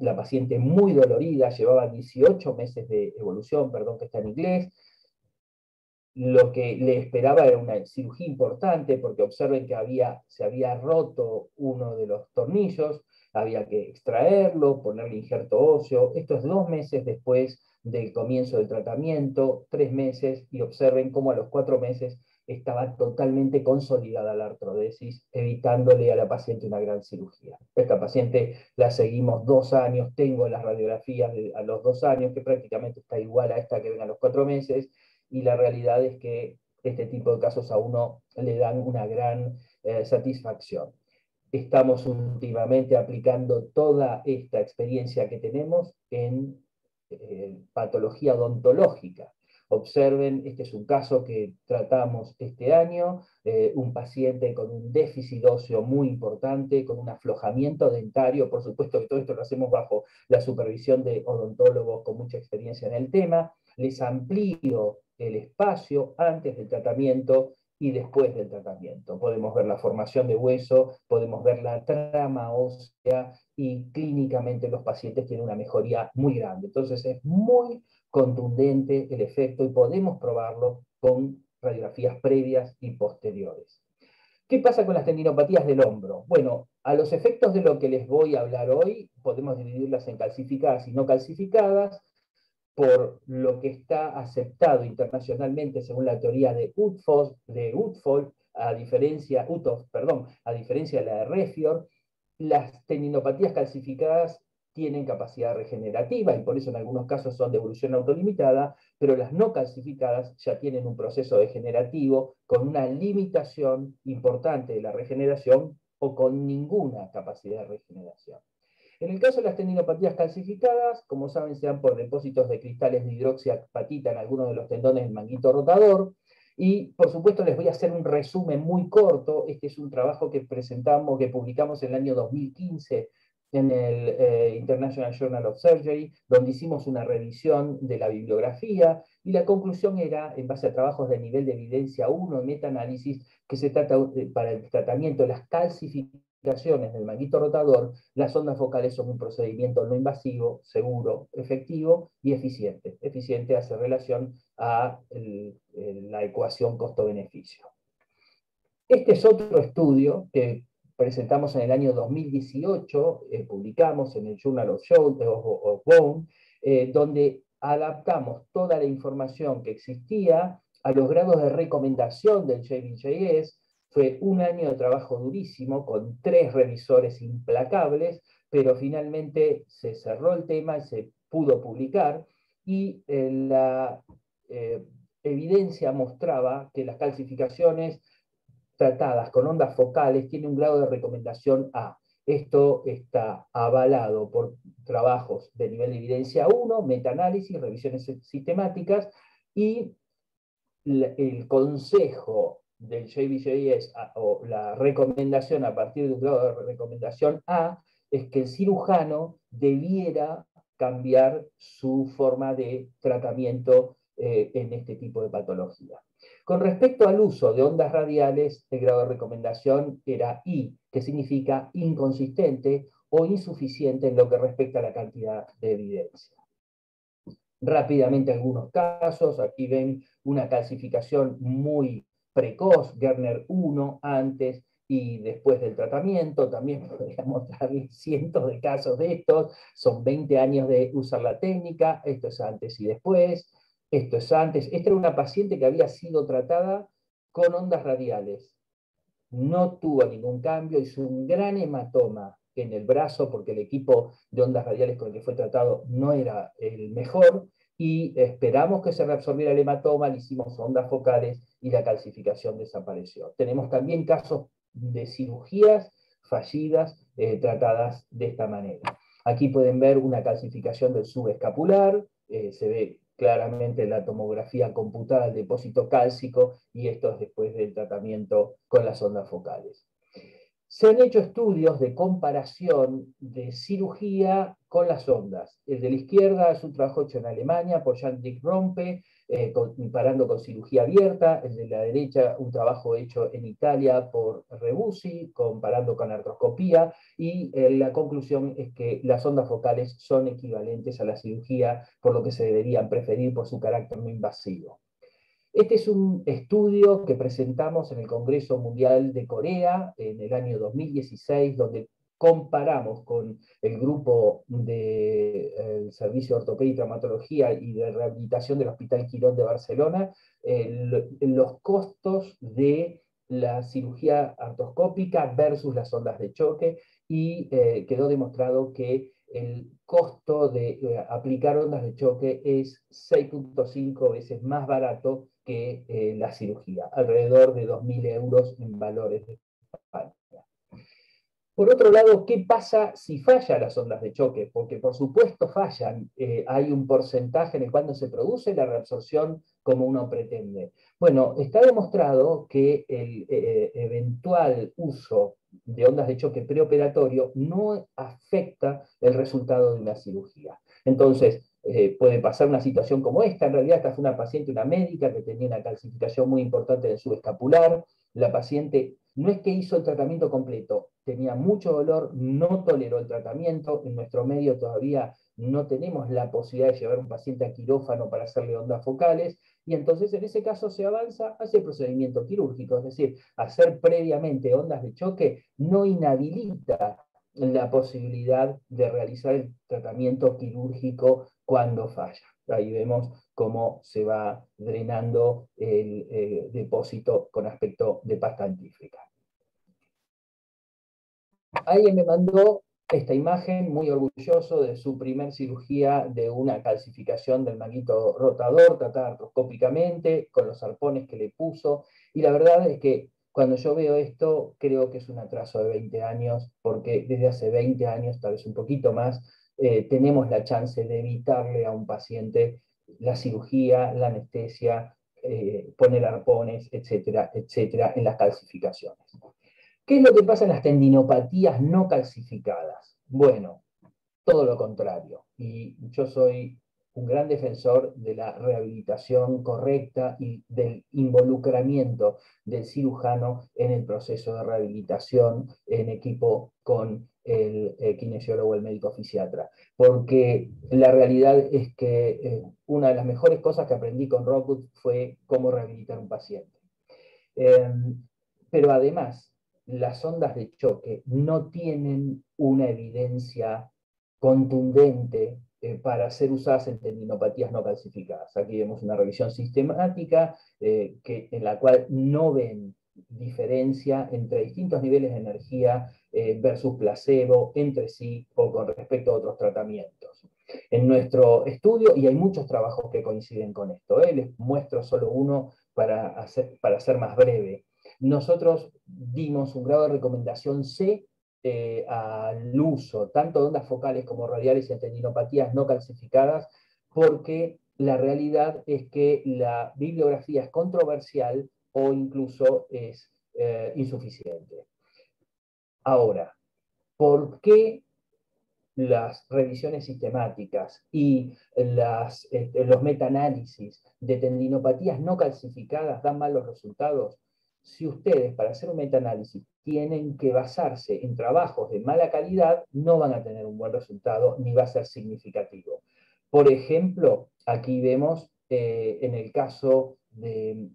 la paciente muy dolorida, llevaba 18 meses de evolución, perdón que está en inglés. Lo que le esperaba era una cirugía importante, porque observen que se había roto uno de los tornillos, había que extraerlo, ponerle injerto óseo. Esto es 2 meses después del comienzo del tratamiento, 3 meses, y observen cómo a los 4 meses estaba totalmente consolidada la artrodesis, evitándole a la paciente una gran cirugía. Esta paciente la seguimos 2 años, tengo las radiografías a los 2 años, que prácticamente está igual a esta que ven a los 4 meses, y la realidad es que este tipo de casos a uno le dan una gran satisfacción. Estamos últimamente aplicando toda esta experiencia que tenemos en patología odontológica. Observen, este es un caso que tratamos este año, un paciente con un déficit óseo muy importante, con un aflojamiento dentario. Por supuesto que todo esto lo hacemos bajo la supervisión de odontólogos con mucha experiencia en el tema. Les amplío el espacio antes del tratamiento y después del tratamiento. Podemos ver la formación de hueso, podemos ver la trama ósea, y clínicamente los pacientes tienen una mejoría muy grande. Entonces es muy contundente el efecto y podemos probarlo con radiografías previas y posteriores. ¿Qué pasa con las tendinopatías del hombro? Bueno, a los efectos de lo que les voy a hablar hoy, podemos dividirlas en calcificadas y no calcificadas, por lo que está aceptado internacionalmente según la teoría de Uthoff, a diferencia de la de Refior. Las tendinopatías calcificadas tienen capacidad regenerativa y por eso en algunos casos son de evolución autolimitada, pero las no calcificadas ya tienen un proceso degenerativo con una limitación importante de la regeneración o con ninguna capacidad de regeneración. En el caso de las tendinopatías calcificadas, como saben, se dan por depósitos de cristales de hidroxiapatita en algunos de los tendones del manguito rotador. Y, por supuesto, les voy a hacer un resumen muy corto. Este es un trabajo que publicamos en el año 2015 en el International Journal of Surgery, donde hicimos una revisión de la bibliografía, y la conclusión era, en base a trabajos de nivel de evidencia 1 y metaanálisis, que se trata para el tratamiento de las calcificaciones del manguito rotador, las ondas focales son un procedimiento no invasivo, seguro, efectivo y eficiente. Eficiente hace relación a la ecuación costo-beneficio. Este es otro estudio que presentamos en el año 2018, publicamos en el Journal of Bone, donde adaptamos toda la información que existía a los grados de recomendación del JBJS. Fue un año de trabajo durísimo, con 3 revisores implacables, pero finalmente se cerró el tema y se pudo publicar, y la evidencia mostraba que las calcificaciones tratadas con ondas focales tienen un grado de recomendación A. Esto está avalado por trabajos de nivel de evidencia 1, metaanálisis, revisiones sistemáticas, y el consejo del JBJS o la recomendación a partir de un grado de recomendación A es que el cirujano debiera cambiar su forma de tratamiento en este tipo de patología. Con respecto al uso de ondas radiales, el grado de recomendación era I, que significa inconsistente o insuficiente en lo que respecta a la cantidad de evidencia. Rápidamente algunos casos, aquí ven una calcificación muy precoz, Gerner 1, antes y después del tratamiento. También podría mostrarles cientos de casos de estos, son 20 años de usar la técnica, esto es antes y después, esto es antes. Esta era una paciente que había sido tratada con ondas radiales, no tuvo ningún cambio, hizo un gran hematoma en el brazo porque el equipo de ondas radiales con el que fue tratado no era el mejor, y esperamos que se reabsorbiera el hematoma, le hicimos ondas focales y la calcificación desapareció. Tenemos también casos de cirugías fallidas tratadas de esta manera. Aquí pueden ver una calcificación del subescapular, se ve claramente la tomografía computada del depósito cálcico, y esto es después del tratamiento con las ondas focales. Se han hecho estudios de comparación de cirugía con las ondas. El de la izquierda es un trabajo hecho en Alemania por Jan-Dirk Rompe, comparando con cirugía abierta. El de la derecha, un trabajo hecho en Italia por Rebuzzi, comparando con artroscopía. Y la conclusión es que las ondas focales son equivalentes a la cirugía, por lo que se deberían preferir por su carácter no invasivo. Este es un estudio que presentamos en el Congreso Mundial de Corea en el año 2016, donde comparamos con el grupo del Servicio de Ortopedia y Traumatología y de Rehabilitación del Hospital Quirón de Barcelona los costos de la cirugía artroscópica versus las ondas de choque, y quedó demostrado que el costo de aplicar ondas de choque es 6.5 veces más barato que la cirugía, alrededor de 2.000 euros en valores de España. Por otro lado, ¿qué pasa si fallan las ondas de choque? Porque por supuesto fallan, hay un porcentaje en el cual no se produce la reabsorción como uno pretende. Bueno, está demostrado que el eventual uso de ondas de choque preoperatorio no afecta el resultado de una cirugía. Entonces, puede pasar una situación como esta. En realidad, esta fue una paciente, una médica, que tenía una calcificación muy importante del subescapular. La paciente no es que hizo el tratamiento completo, tenía mucho dolor, no toleró el tratamiento. En nuestro medio todavía no tenemos la posibilidad de llevar a un paciente a quirófano para hacerle ondas focales, y entonces en ese caso se avanza hacia el procedimiento quirúrgico. Es decir, hacer previamente ondas de choque no inhabilita la posibilidad de realizar el tratamiento quirúrgico cuando falla. Ahí vemos cómo se va drenando el depósito con aspecto de pasta dentífrica. Alguien me mandó esta imagen, muy orgulloso de su primer cirugía de una calcificación del manguito rotador, tratada artroscópicamente, con los arpones que le puso, y la verdad es que cuando yo veo esto, creo que es un atraso de 20 años, porque desde hace 20 años, tal vez un poquito más, tenemos la chance de evitarle a un paciente la cirugía, la anestesia, poner arpones, etcétera, etcétera, en las calcificaciones. ¿Qué es lo que pasa en las tendinopatías no calcificadas? Bueno, todo lo contrario. Y yo soy un gran defensor de la rehabilitación correcta y del involucramiento del cirujano en el proceso de rehabilitación en equipo con el kinesiólogo o el médico fisiatra. Porque la realidad es que una de las mejores cosas que aprendí con Rockwood fue cómo rehabilitar un paciente. Pero además, las ondas de choque no tienen una evidencia contundente para ser usadas en tendinopatías no calcificadas. Aquí vemos una revisión sistemática en la cual no ven diferencia entre distintos niveles de energía versus placebo, entre sí o con respecto a otros tratamientos. En nuestro estudio, y hay muchos trabajos que coinciden con esto, les muestro solo uno para ser más breve. Nosotros dimos un grado de recomendación C al uso tanto de ondas focales como radiales en tendinopatías no calcificadas, porque la realidad es que la bibliografía es controversial o incluso es insuficiente. Ahora, ¿por qué las revisiones sistemáticas y los metaanálisis de tendinopatías no calcificadas dan malos resultados? Si ustedes, para hacer un metaanálisis, tienen que basarse en trabajos de mala calidad, no van a tener un buen resultado ni va a ser significativo. Por ejemplo, aquí vemos en el caso de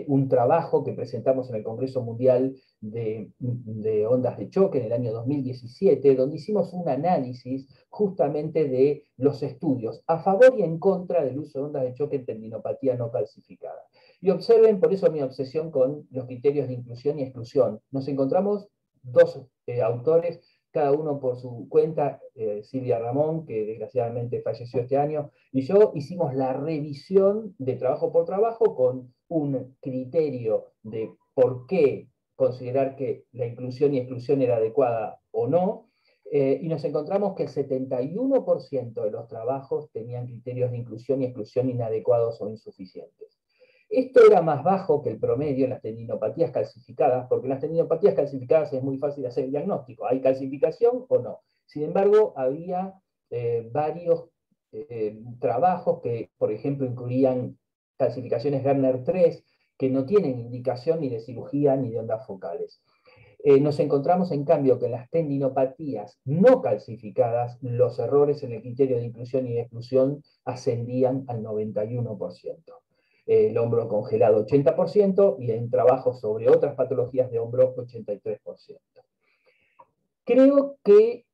un trabajo que presentamos en el Congreso Mundial de Ondas de Choque en el año 2017, donde hicimos un análisis justamente de los estudios a favor y en contra del uso de ondas de choque en tendinopatía no calcificada. Y observen, por eso mi obsesión con los criterios de inclusión y exclusión. Nos encontramos dos autores, cada uno por su cuenta, Silvia Ramón, que desgraciadamente falleció este año, y yo hicimos la revisión de trabajo por trabajo con un criterio de por qué considerar que la inclusión y exclusión era adecuada o no, y nos encontramos que el 71% de los trabajos tenían criterios de inclusión y exclusión inadecuados o insuficientes. Esto era más bajo que el promedio en las tendinopatías calcificadas, porque en las tendinopatías calcificadas es muy fácil hacer el diagnóstico. ¿Hay calcificación o no? Sin embargo, había varios trabajos que, por ejemplo, incluían calcificaciones Gardner 3, que no tienen indicación ni de cirugía ni de ondas focales. Nos encontramos, en cambio, que en las tendinopatías no calcificadas, los errores en el criterio de inclusión y exclusión ascendían al 91%. El hombro congelado 80% y en trabajos sobre otras patologías de hombro 83%. Creo que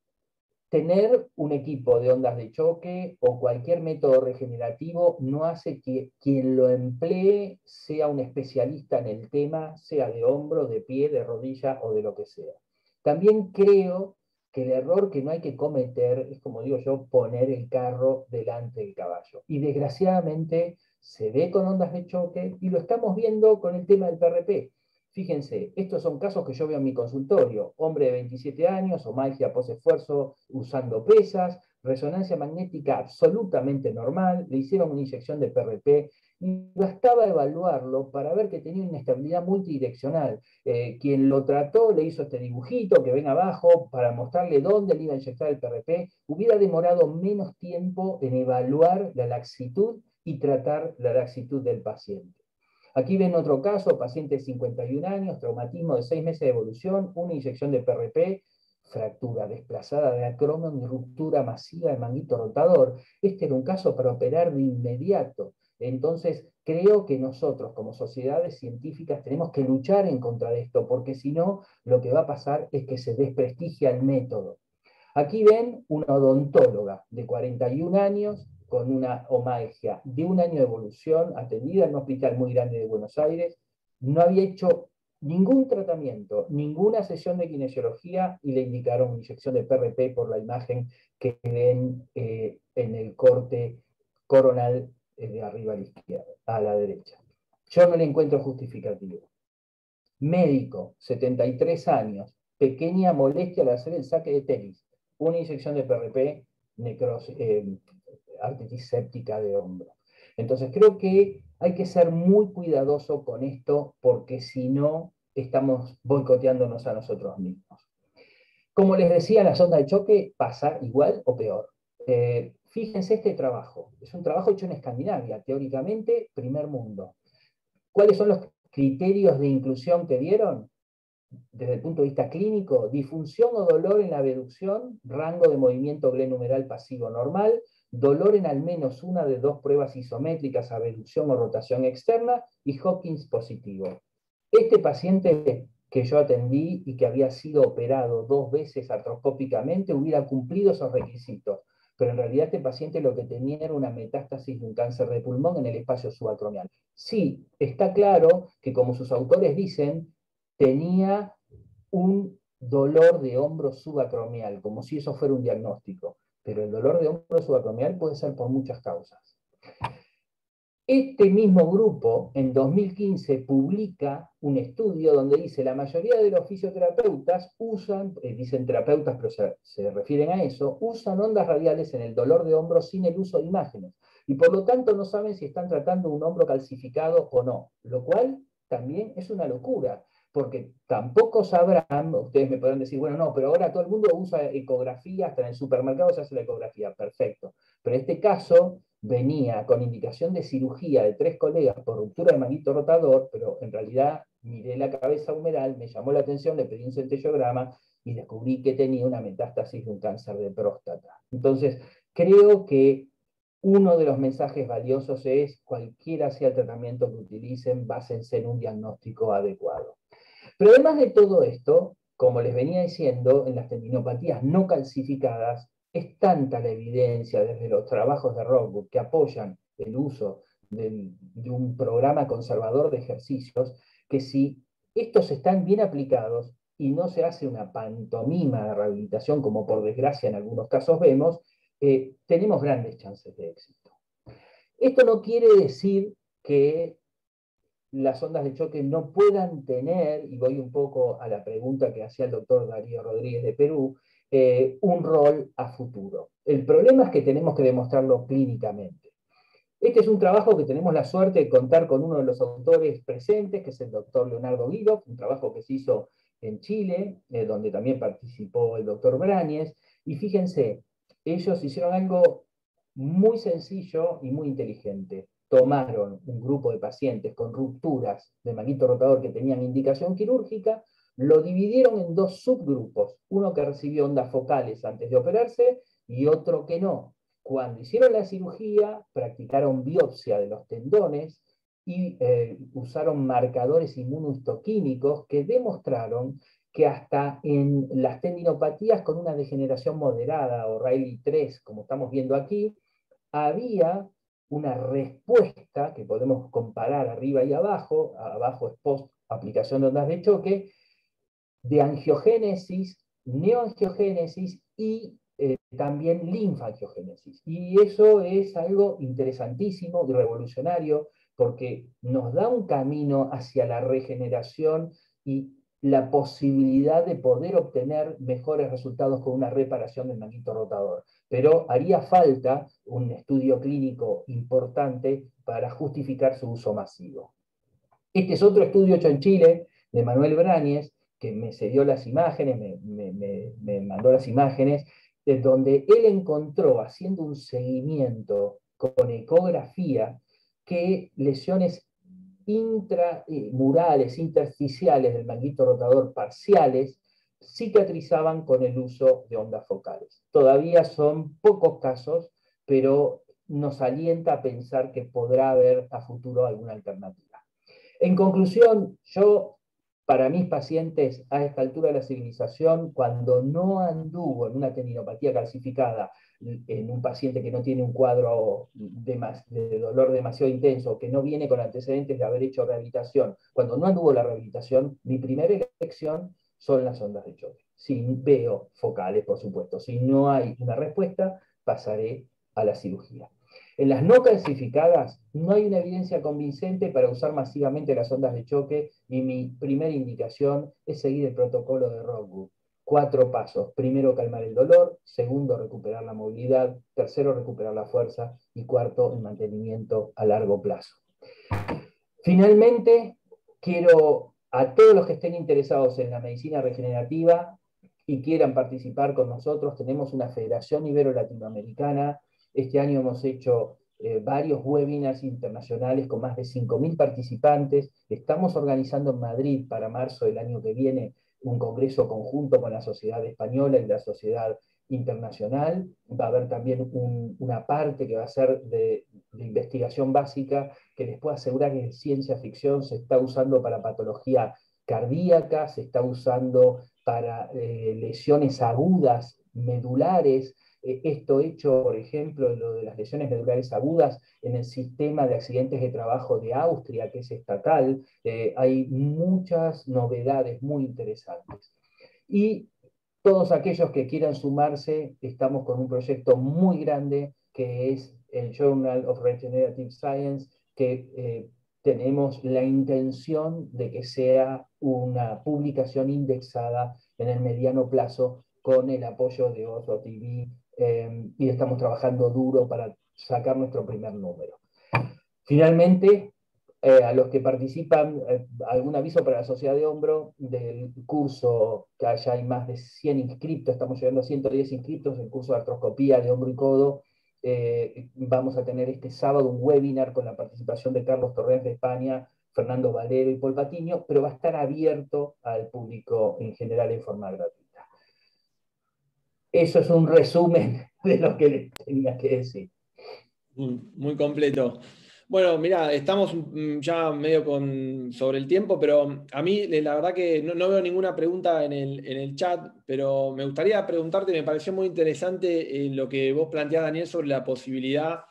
tener un equipo de ondas de choque o cualquier método regenerativo no hace que quien lo emplee sea un especialista en el tema, sea de hombro, de pie, de rodilla o de lo que sea. También creo que el error que no hay que cometer es, como digo yo, poner el carro delante del caballo. Y desgraciadamente se ve con ondas de choque y lo estamos viendo con el tema del PRP. Fíjense, estos son casos que yo veo en mi consultorio. Hombre de 27 años, omalgia post-esfuerzo usando pesas, resonancia magnética absolutamente normal, le hicieron una inyección de PRP y bastaba evaluarlo para ver que tenía una estabilidad multidireccional. Quien lo trató le hizo este dibujito que ven abajo para mostrarle dónde le iba a inyectar el PRP. Hubiera demorado menos tiempo en evaluar la laxitud y tratar la laxitud del paciente. Aquí ven otro caso, paciente de 51 años, traumatismo de 6 meses de evolución, una inyección de PRP, fractura desplazada de acromion y ruptura masiva del manguito rotador. Este era un caso para operar de inmediato. Entonces, creo que nosotros, como sociedades científicas, tenemos que luchar en contra de esto, porque si no, lo que va a pasar es que se desprestigia el método. Aquí ven una odontóloga de 41 años, con una omalgia de 1 año de evolución, atendida en un hospital muy grande de Buenos Aires, no había hecho ningún tratamiento, ninguna sesión de kinesiología y le indicaron una inyección de PRP por la imagen que ven en el corte coronal de arriba a la izquierda, a la derecha. Yo no le encuentro justificativo. Médico, 73 años, pequeña molestia al hacer el saque de tenis, una inyección de PRP, artritis séptica de hombro. Entonces creo que hay que ser muy cuidadoso con esto porque si no estamos boicoteándonos a nosotros mismos. Como les decía, la sonda de choque pasa igual o peor. Fíjense este trabajo. Es un trabajo hecho en Escandinavia, teóricamente primer mundo. ¿Cuáles son los criterios de inclusión que dieron? Desde el punto de vista clínico, disfunción o dolor en la abducción, rango de movimiento glenumeral pasivo normal, dolor en al menos una de 2 pruebas isométricas, abducción o rotación externa, y Hawkins positivo. Este paciente que yo atendí y que había sido operado 2 veces artroscópicamente hubiera cumplido esos requisitos, pero en realidad este paciente lo que tenía era una metástasis de un cáncer de pulmón en el espacio subacromial. Sí, está claro que, como sus autores dicen, tenía un dolor de hombro subacromial, como si eso fuera un diagnóstico, pero el dolor de hombro subacromial puede ser por muchas causas. Este mismo grupo, en 2015, publica un estudio donde dice la mayoría de los fisioterapeutas usan, dicen terapeutas, pero se refieren a eso, usan ondas radiales en el dolor de hombro sin el uso de imágenes, y por lo tanto no saben si están tratando un hombro calcificado o no, lo cual también es una locura, porque tampoco sabrán, ustedes me podrán decir, bueno, no, pero ahora todo el mundo usa ecografía, hasta en el supermercado se hace la ecografía, perfecto, pero en este caso venía con indicación de cirugía de 3 colegas por ruptura de manguito rotador, pero en realidad miré la cabeza humeral, me llamó la atención, le pedí un centellograma y descubrí que tenía una metástasis de un cáncer de próstata. Entonces, creo que uno de los mensajes valiosos es, cualquiera sea el tratamiento que utilicen, básense en un diagnóstico adecuado. Pero además de todo esto, como les venía diciendo, en las tendinopatías no calcificadas, es tanta la evidencia desde los trabajos de Rockwood que apoyan el uso de un programa conservador de ejercicios, que si estos están bien aplicados y no se hace una pantomima de rehabilitación, como por desgracia en algunos casos vemos, tenemos grandes chances de éxito. Esto no quiere decir que las ondas de choque no puedan tener, y voy un poco a la pregunta que hacía el doctor Darío Rodríguez de Perú, un rol a futuro. El problema es que tenemos que demostrarlo clínicamente. Este es un trabajo que tenemos la suerte de contar con uno de los autores presentes, que es el doctor Leonardo Guido, un trabajo que se hizo en Chile, donde también participó el doctor Brañez, y fíjense, ellos hicieron algo muy sencillo y muy inteligente. Tomaron un grupo de pacientes con rupturas de manguito rotador que tenían indicación quirúrgica, lo dividieron en dos subgrupos, uno que recibió ondas focales antes de operarse y otro que no. Cuando hicieron la cirugía, practicaron biopsia de los tendones y usaron marcadores inmunohistoquímicos que demostraron que hasta en las tendinopatías con una degeneración moderada, o Riley 3, como estamos viendo aquí, había una respuesta que podemos comparar arriba y abajo es post aplicación de ondas de choque, de angiogénesis, neoangiogénesis y también linfangiogénesis. Y eso es algo interesantísimo y revolucionario porque nos da un camino hacia la regeneración y la posibilidad de poder obtener mejores resultados con una reparación del manguito rotador. Pero haría falta un estudio clínico importante para justificar su uso masivo. Este es otro estudio hecho en Chile, de Manuel Brañez, que me cedió las imágenes, me mandó las imágenes, donde él encontró, haciendo un seguimiento con ecografía, que lesiones intramurales, intersticiales del manguito rotador parciales, cicatrizaban con el uso de ondas focales. Todavía son pocos casos, pero nos alienta a pensar que podrá haber a futuro alguna alternativa. En conclusión, yo, para mis pacientes a esta altura de la civilización, cuando no anduvo en una tendinopatía calcificada, en un paciente que no tiene un cuadro de dolor demasiado intenso, que no viene con antecedentes de haber hecho rehabilitación, cuando no anduvo la rehabilitación, mi primera elección son las ondas de choque. Si veo focales, por supuesto. Si no hay una respuesta, pasaré a la cirugía. En las no calcificadas no hay una evidencia convincente para usar masivamente las ondas de choque y mi primera indicación es seguir el protocolo de Rockwood. 4 pasos. Primero, calmar el dolor. Segundo, recuperar la movilidad. Tercero, recuperar la fuerza. Y cuarto, el mantenimiento a largo plazo. Finalmente, quiero a todos los que estén interesados en la medicina regenerativa y quieran participar con nosotros, tenemos una Federación Ibero-Latinoamericana. Este año hemos hecho varios webinars internacionales con más de 5.000 participantes. Estamos organizando en Madrid para marzo del año que viene un congreso conjunto con la Sociedad Española y la Sociedad Internacional. Va a haber también una parte que va a ser de investigación básica, que les puedo asegurar que ciencia ficción se está usando para patología cardíaca, se está usando para lesiones agudas medulares. Esto hecho, por ejemplo, lo de las lesiones medulares agudas en el sistema de accidentes de trabajo de Austria, que es estatal. Hay muchas novedades muy interesantes. Y todos aquellos que quieran sumarse, estamos con un proyecto muy grande que es el Journal of Regenerative Science, que tenemos la intención de que sea una publicación indexada en el mediano plazo con el apoyo de Oslo TV, y estamos trabajando duro para sacar nuestro primer número. Finalmente, a los que participan, algún aviso para la Sociedad de Hombro del curso, que allá hay más de 100 inscriptos, estamos llegando a 110 inscriptos, el curso de artroscopía de hombro y codo. Vamos a tener este sábado un webinar con la participación de Carlos Torres de España, Fernando Valero y Paul Patiño, pero va a estar abierto al público en general en forma gratuita. Eso es un resumen de lo que les tenía que decir. Muy completo. Bueno, mira, estamos ya medio sobre el tiempo, pero a mí la verdad que no veo ninguna pregunta en el chat, pero me gustaría preguntarte, me pareció muy interesante lo que vos planteás, Daniel, sobre la posibilidad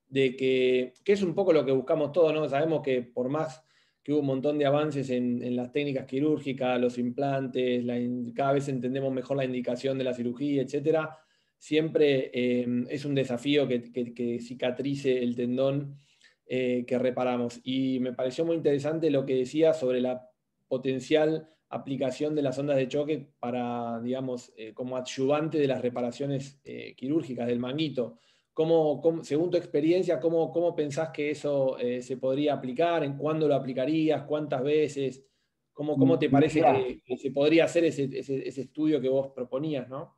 de que es un poco lo que buscamos todos, ¿no? Sabemos que por más que hubo un montón de avances en las técnicas quirúrgicas, los implantes, cada vez entendemos mejor la indicación de la cirugía, etcétera, siempre es un desafío que cicatrice el tendón que reparamos. Y me pareció muy interesante lo que decía sobre la potencial aplicación de las ondas de choque para, digamos, como adyuvante de las reparaciones quirúrgicas del manguito. según tu experiencia, ¿cómo pensás que eso se podría aplicar? ¿En cuándo lo aplicarías? ¿Cuántas veces? ¿Cómo te parece que se podría hacer ese estudio que vos proponías, ¿no?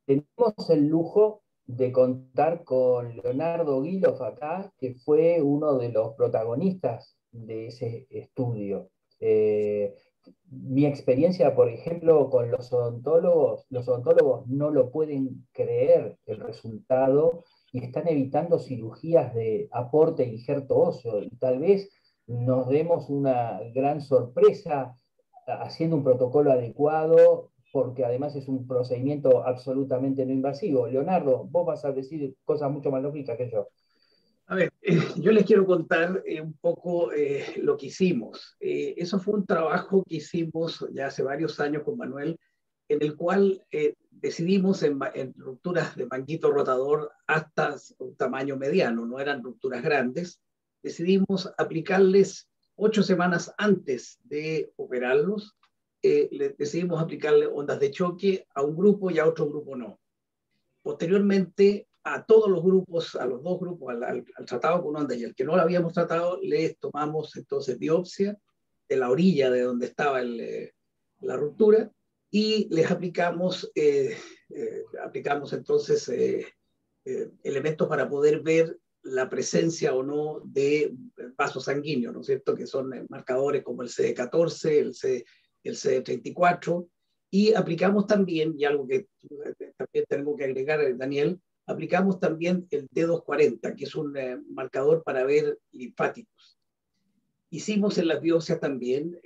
Tenemos el lujo de contar con Leonardo Guilof acá, que fue uno de los protagonistas de ese estudio. Mi experiencia, por ejemplo, con los odontólogos no lo pueden creer el resultado y están evitando cirugías de aporte e injerto óseo. Y tal vez nos demos una gran sorpresa haciendo un protocolo adecuado, porque además es un procedimiento absolutamente no invasivo. Leonardo, vos vas a decir cosas mucho más lógicas que yo. A ver, yo les quiero contar un poco lo que hicimos. Eso fue un trabajo que hicimos ya hace varios años con Manuel, en el cual decidimos en rupturas de manguito rotador hasta un tamaño mediano, no eran rupturas grandes, decidimos aplicarles 8 semanas antes de operarlos, decidimos aplicarle ondas de choque a un grupo y a otro grupo no. Posteriormente, a todos los grupos, a los 2 grupos, al tratado con onda y al que no lo habíamos tratado, les tomamos entonces biopsia de la orilla de donde estaba la ruptura y les aplicamos entonces elementos para poder ver la presencia o no de vasos sanguíneos, ¿no es cierto? Que son marcadores como el CD14, el CD34, y aplicamos también, y algo que también tengo que agregar, Daniel, aplicamos también el D240, que es un marcador para ver linfáticos. Hicimos en las biopsias también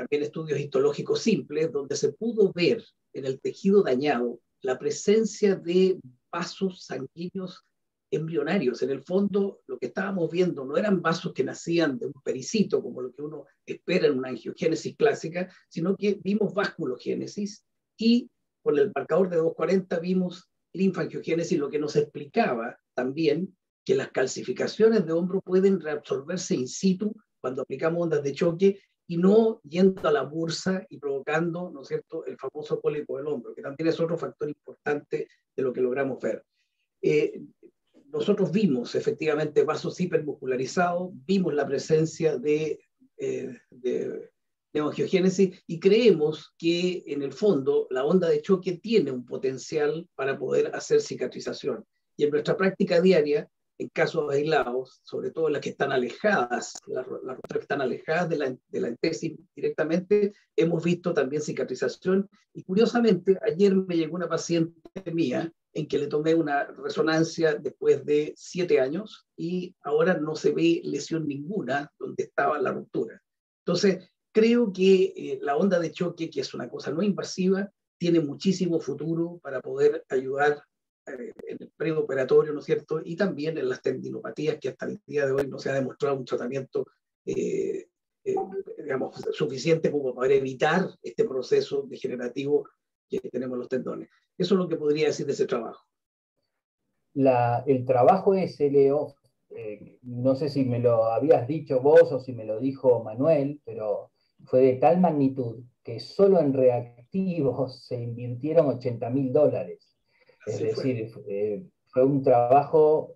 estudios histológicos simples, donde se pudo ver en el tejido dañado la presencia de vasos sanguíneos embrionarios. En el fondo, lo que estábamos viendo no eran vasos que nacían de un pericito, como lo que uno espera en una angiogénesis clásica, sino que vimos vasculogénesis y con el marcador de 240 vimos linfangiogénesis, lo que nos explicaba también que las calcificaciones de hombro pueden reabsorberse in situ cuando aplicamos ondas de choque y no yendo a la bursa y provocando, ¿no es cierto?, el famoso pólipo del hombro, que también es otro factor importante de lo que logramos ver. Nosotros vimos efectivamente vasos hipermuscularizados, vimos la presencia de neoangiogénesis y creemos que en el fondo la onda de choque tiene un potencial para poder hacer cicatrización. Y en nuestra práctica diaria, en casos aislados, sobre todo las que están alejadas, las rupturas que están alejadas de la entesis directamente, hemos visto también cicatrización. Y curiosamente, ayer me llegó una paciente mía en que le tomé una resonancia después de 7 años y ahora no se ve lesión ninguna donde estaba la ruptura. Entonces, creo que la onda de choque, que es una cosa no invasiva, tiene muchísimo futuro para poder ayudar en el preoperatorio, ¿no es cierto? Y también en las tendinopatías, que hasta el día de hoy no se ha demostrado un tratamiento digamos, suficiente como para evitar este proceso degenerativo que tenemos los tendones. Eso es lo que podría decir de ese trabajo. El trabajo ese, Leo, no sé si me lo habías dicho vos o si me lo dijo Manuel, pero fue de tal magnitud que solo en reactivos se invirtieron $80.000. Es decir, fue un trabajo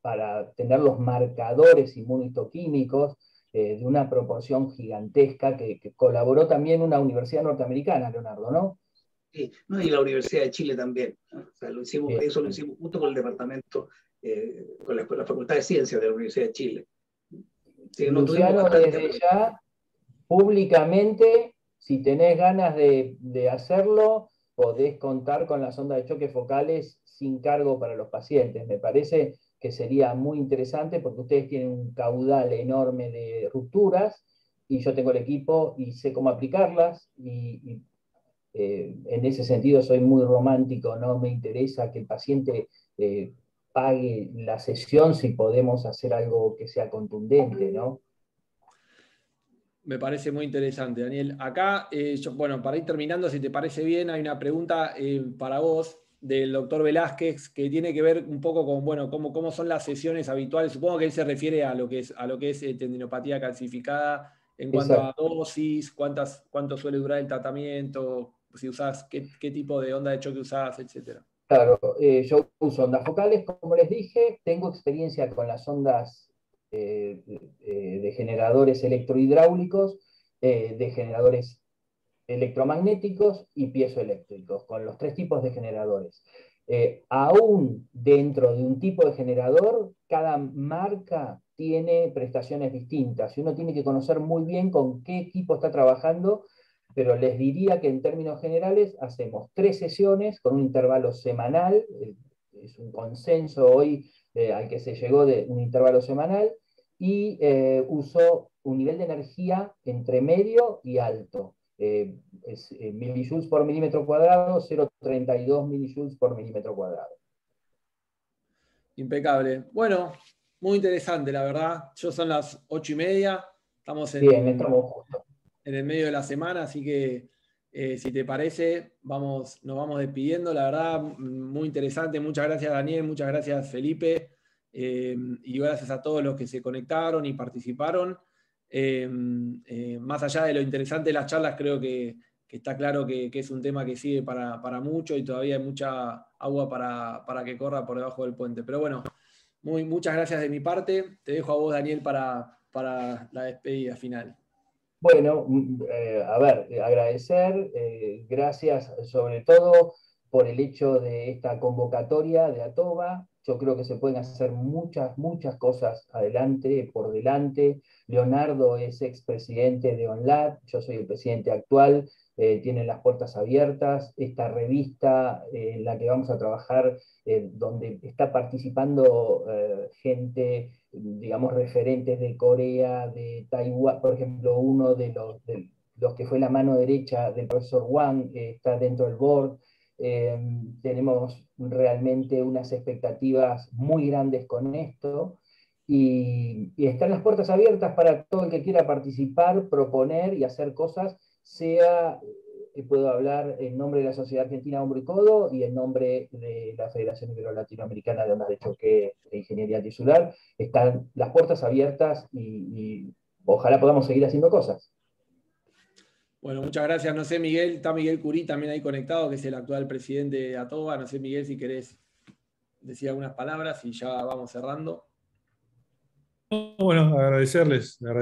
para tener los marcadores inmunohistoquímicos de una proporción gigantesca que colaboró también una universidad norteamericana, Leonardo, ¿no? Sí, no, y la Universidad de Chile también, ¿no? O sea, eso lo hicimos junto con el departamento, con la Facultad de Ciencias de la Universidad de Chile. Sí, Luciano, desde ya, públicamente, si tenés ganas de hacerlo, podés contar con las ondas de choque focales sin cargo para los pacientes. Me parece que sería muy interesante porque ustedes tienen un caudal enorme de rupturas y yo tengo el equipo y sé cómo aplicarlas en ese sentido soy muy romántico, no me interesa que el paciente pague la sesión si podemos hacer algo que sea contundente, ¿no? Me parece muy interesante, Daniel. Acá, bueno, para ir terminando, si te parece bien, hay una pregunta para vos del doctor Velázquez que tiene que ver un poco con, bueno, cómo son las sesiones habituales. Supongo que él se refiere a lo que es tendinopatía calcificada en cuanto a dosis, cuánto suele durar el tratamiento, si usás, qué tipo de onda de choque usás, etc. Claro, yo uso ondas focales, como les dije, tengo experiencia con las ondas de generadores electrohidráulicos, de generadores electromagnéticos y piezoeléctricos, con los tres tipos de generadores. Aún dentro de un tipo de generador, cada marca tiene prestaciones distintas y uno tiene que conocer muy bien con qué equipo está trabajando, pero les diría que en términos generales hacemos 3 sesiones con un intervalo semanal, es un consenso hoy al que se llegó de un intervalo semanal, y uso un nivel de energía entre medio y alto. Es millijoules por milímetro cuadrado, 0,32 millijoules por milímetro cuadrado. Impecable. Bueno, muy interesante, la verdad. Yo son las 8:30, estamos Bien, estamos justo. en el medio de la semana, así que si te parece, nos vamos despidiendo. La verdad, muy interesante. Muchas gracias, Daniel, muchas gracias, Felipe, y gracias a todos los que se conectaron y participaron. Más allá de lo interesante de las charlas, creo que está claro que es un tema que sigue para mucho y todavía hay mucha agua para que corra por debajo del puente. Pero bueno, muchas gracias de mi parte. Te dejo a vos, Daniel, para la despedida final. Bueno, a ver, agradecer, gracias sobre todo por el hecho de esta convocatoria de ATOBA. Yo creo que se pueden hacer muchas, muchas cosas por delante. Leonardo es expresidente de ONLAD, yo soy el presidente actual, tienen las puertas abiertas. Esta revista en la que vamos a trabajar, donde está participando gente, digamos, referentes de Corea, de Taiwán, por ejemplo, uno de los que fue la mano derecha del profesor Wang, está dentro del board. Tenemos realmente unas expectativas muy grandes con esto y están las puertas abiertas para todo el que quiera participar, proponer y hacer cosas, puedo hablar en nombre de la Sociedad Argentina Hombro y Codo y en nombre de la Federación Ibero-Latinoamericana de Ondas de Choque e Ingeniería Tisular. Están las puertas abiertas y ojalá podamos seguir haciendo cosas. Bueno, muchas gracias. No sé, Miguel, está Miguel Curí también ahí conectado, que es el actual presidente de ATOBA. No sé, Miguel, si querés decir algunas palabras y ya vamos cerrando. Bueno, agradecerles a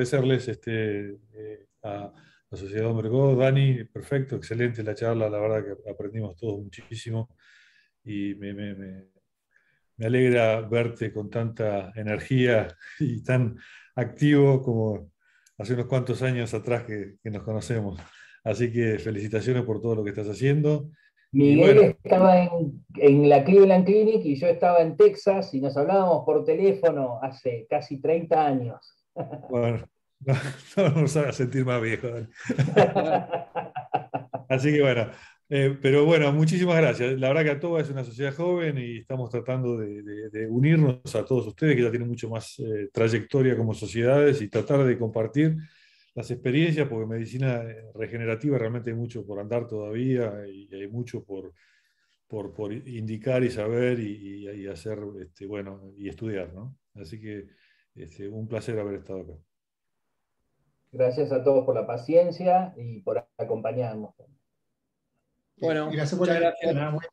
la Sociedad Hombre Go, Dani, perfecto, excelente la charla, la verdad que aprendimos todos muchísimo y me alegra verte con tanta energía y tan activo como hace unos cuantos años atrás que nos conocemos. Así que felicitaciones por todo lo que estás haciendo. Miguel, Y bueno, estaba en la Cleveland Clinic y yo estaba en Texas y nos hablábamos por teléfono hace casi 30 años. bueno, no nos hagas sentir más viejos, Dani. Así que bueno, pero bueno, muchísimas gracias. La verdad que ATOBA es una sociedad joven y estamos tratando de unirnos a todos ustedes que ya tienen mucho más trayectoria como sociedades y tratar de compartir las experiencias, porque medicina regenerativa realmente hay mucho por andar todavía y hay mucho por indicar y saber y hacer, bueno, y estudiar, ¿no? Así que un placer haber estado acá. Gracias a todos por la paciencia y por acompañarnos. Bueno, Gracias muchas por gracias.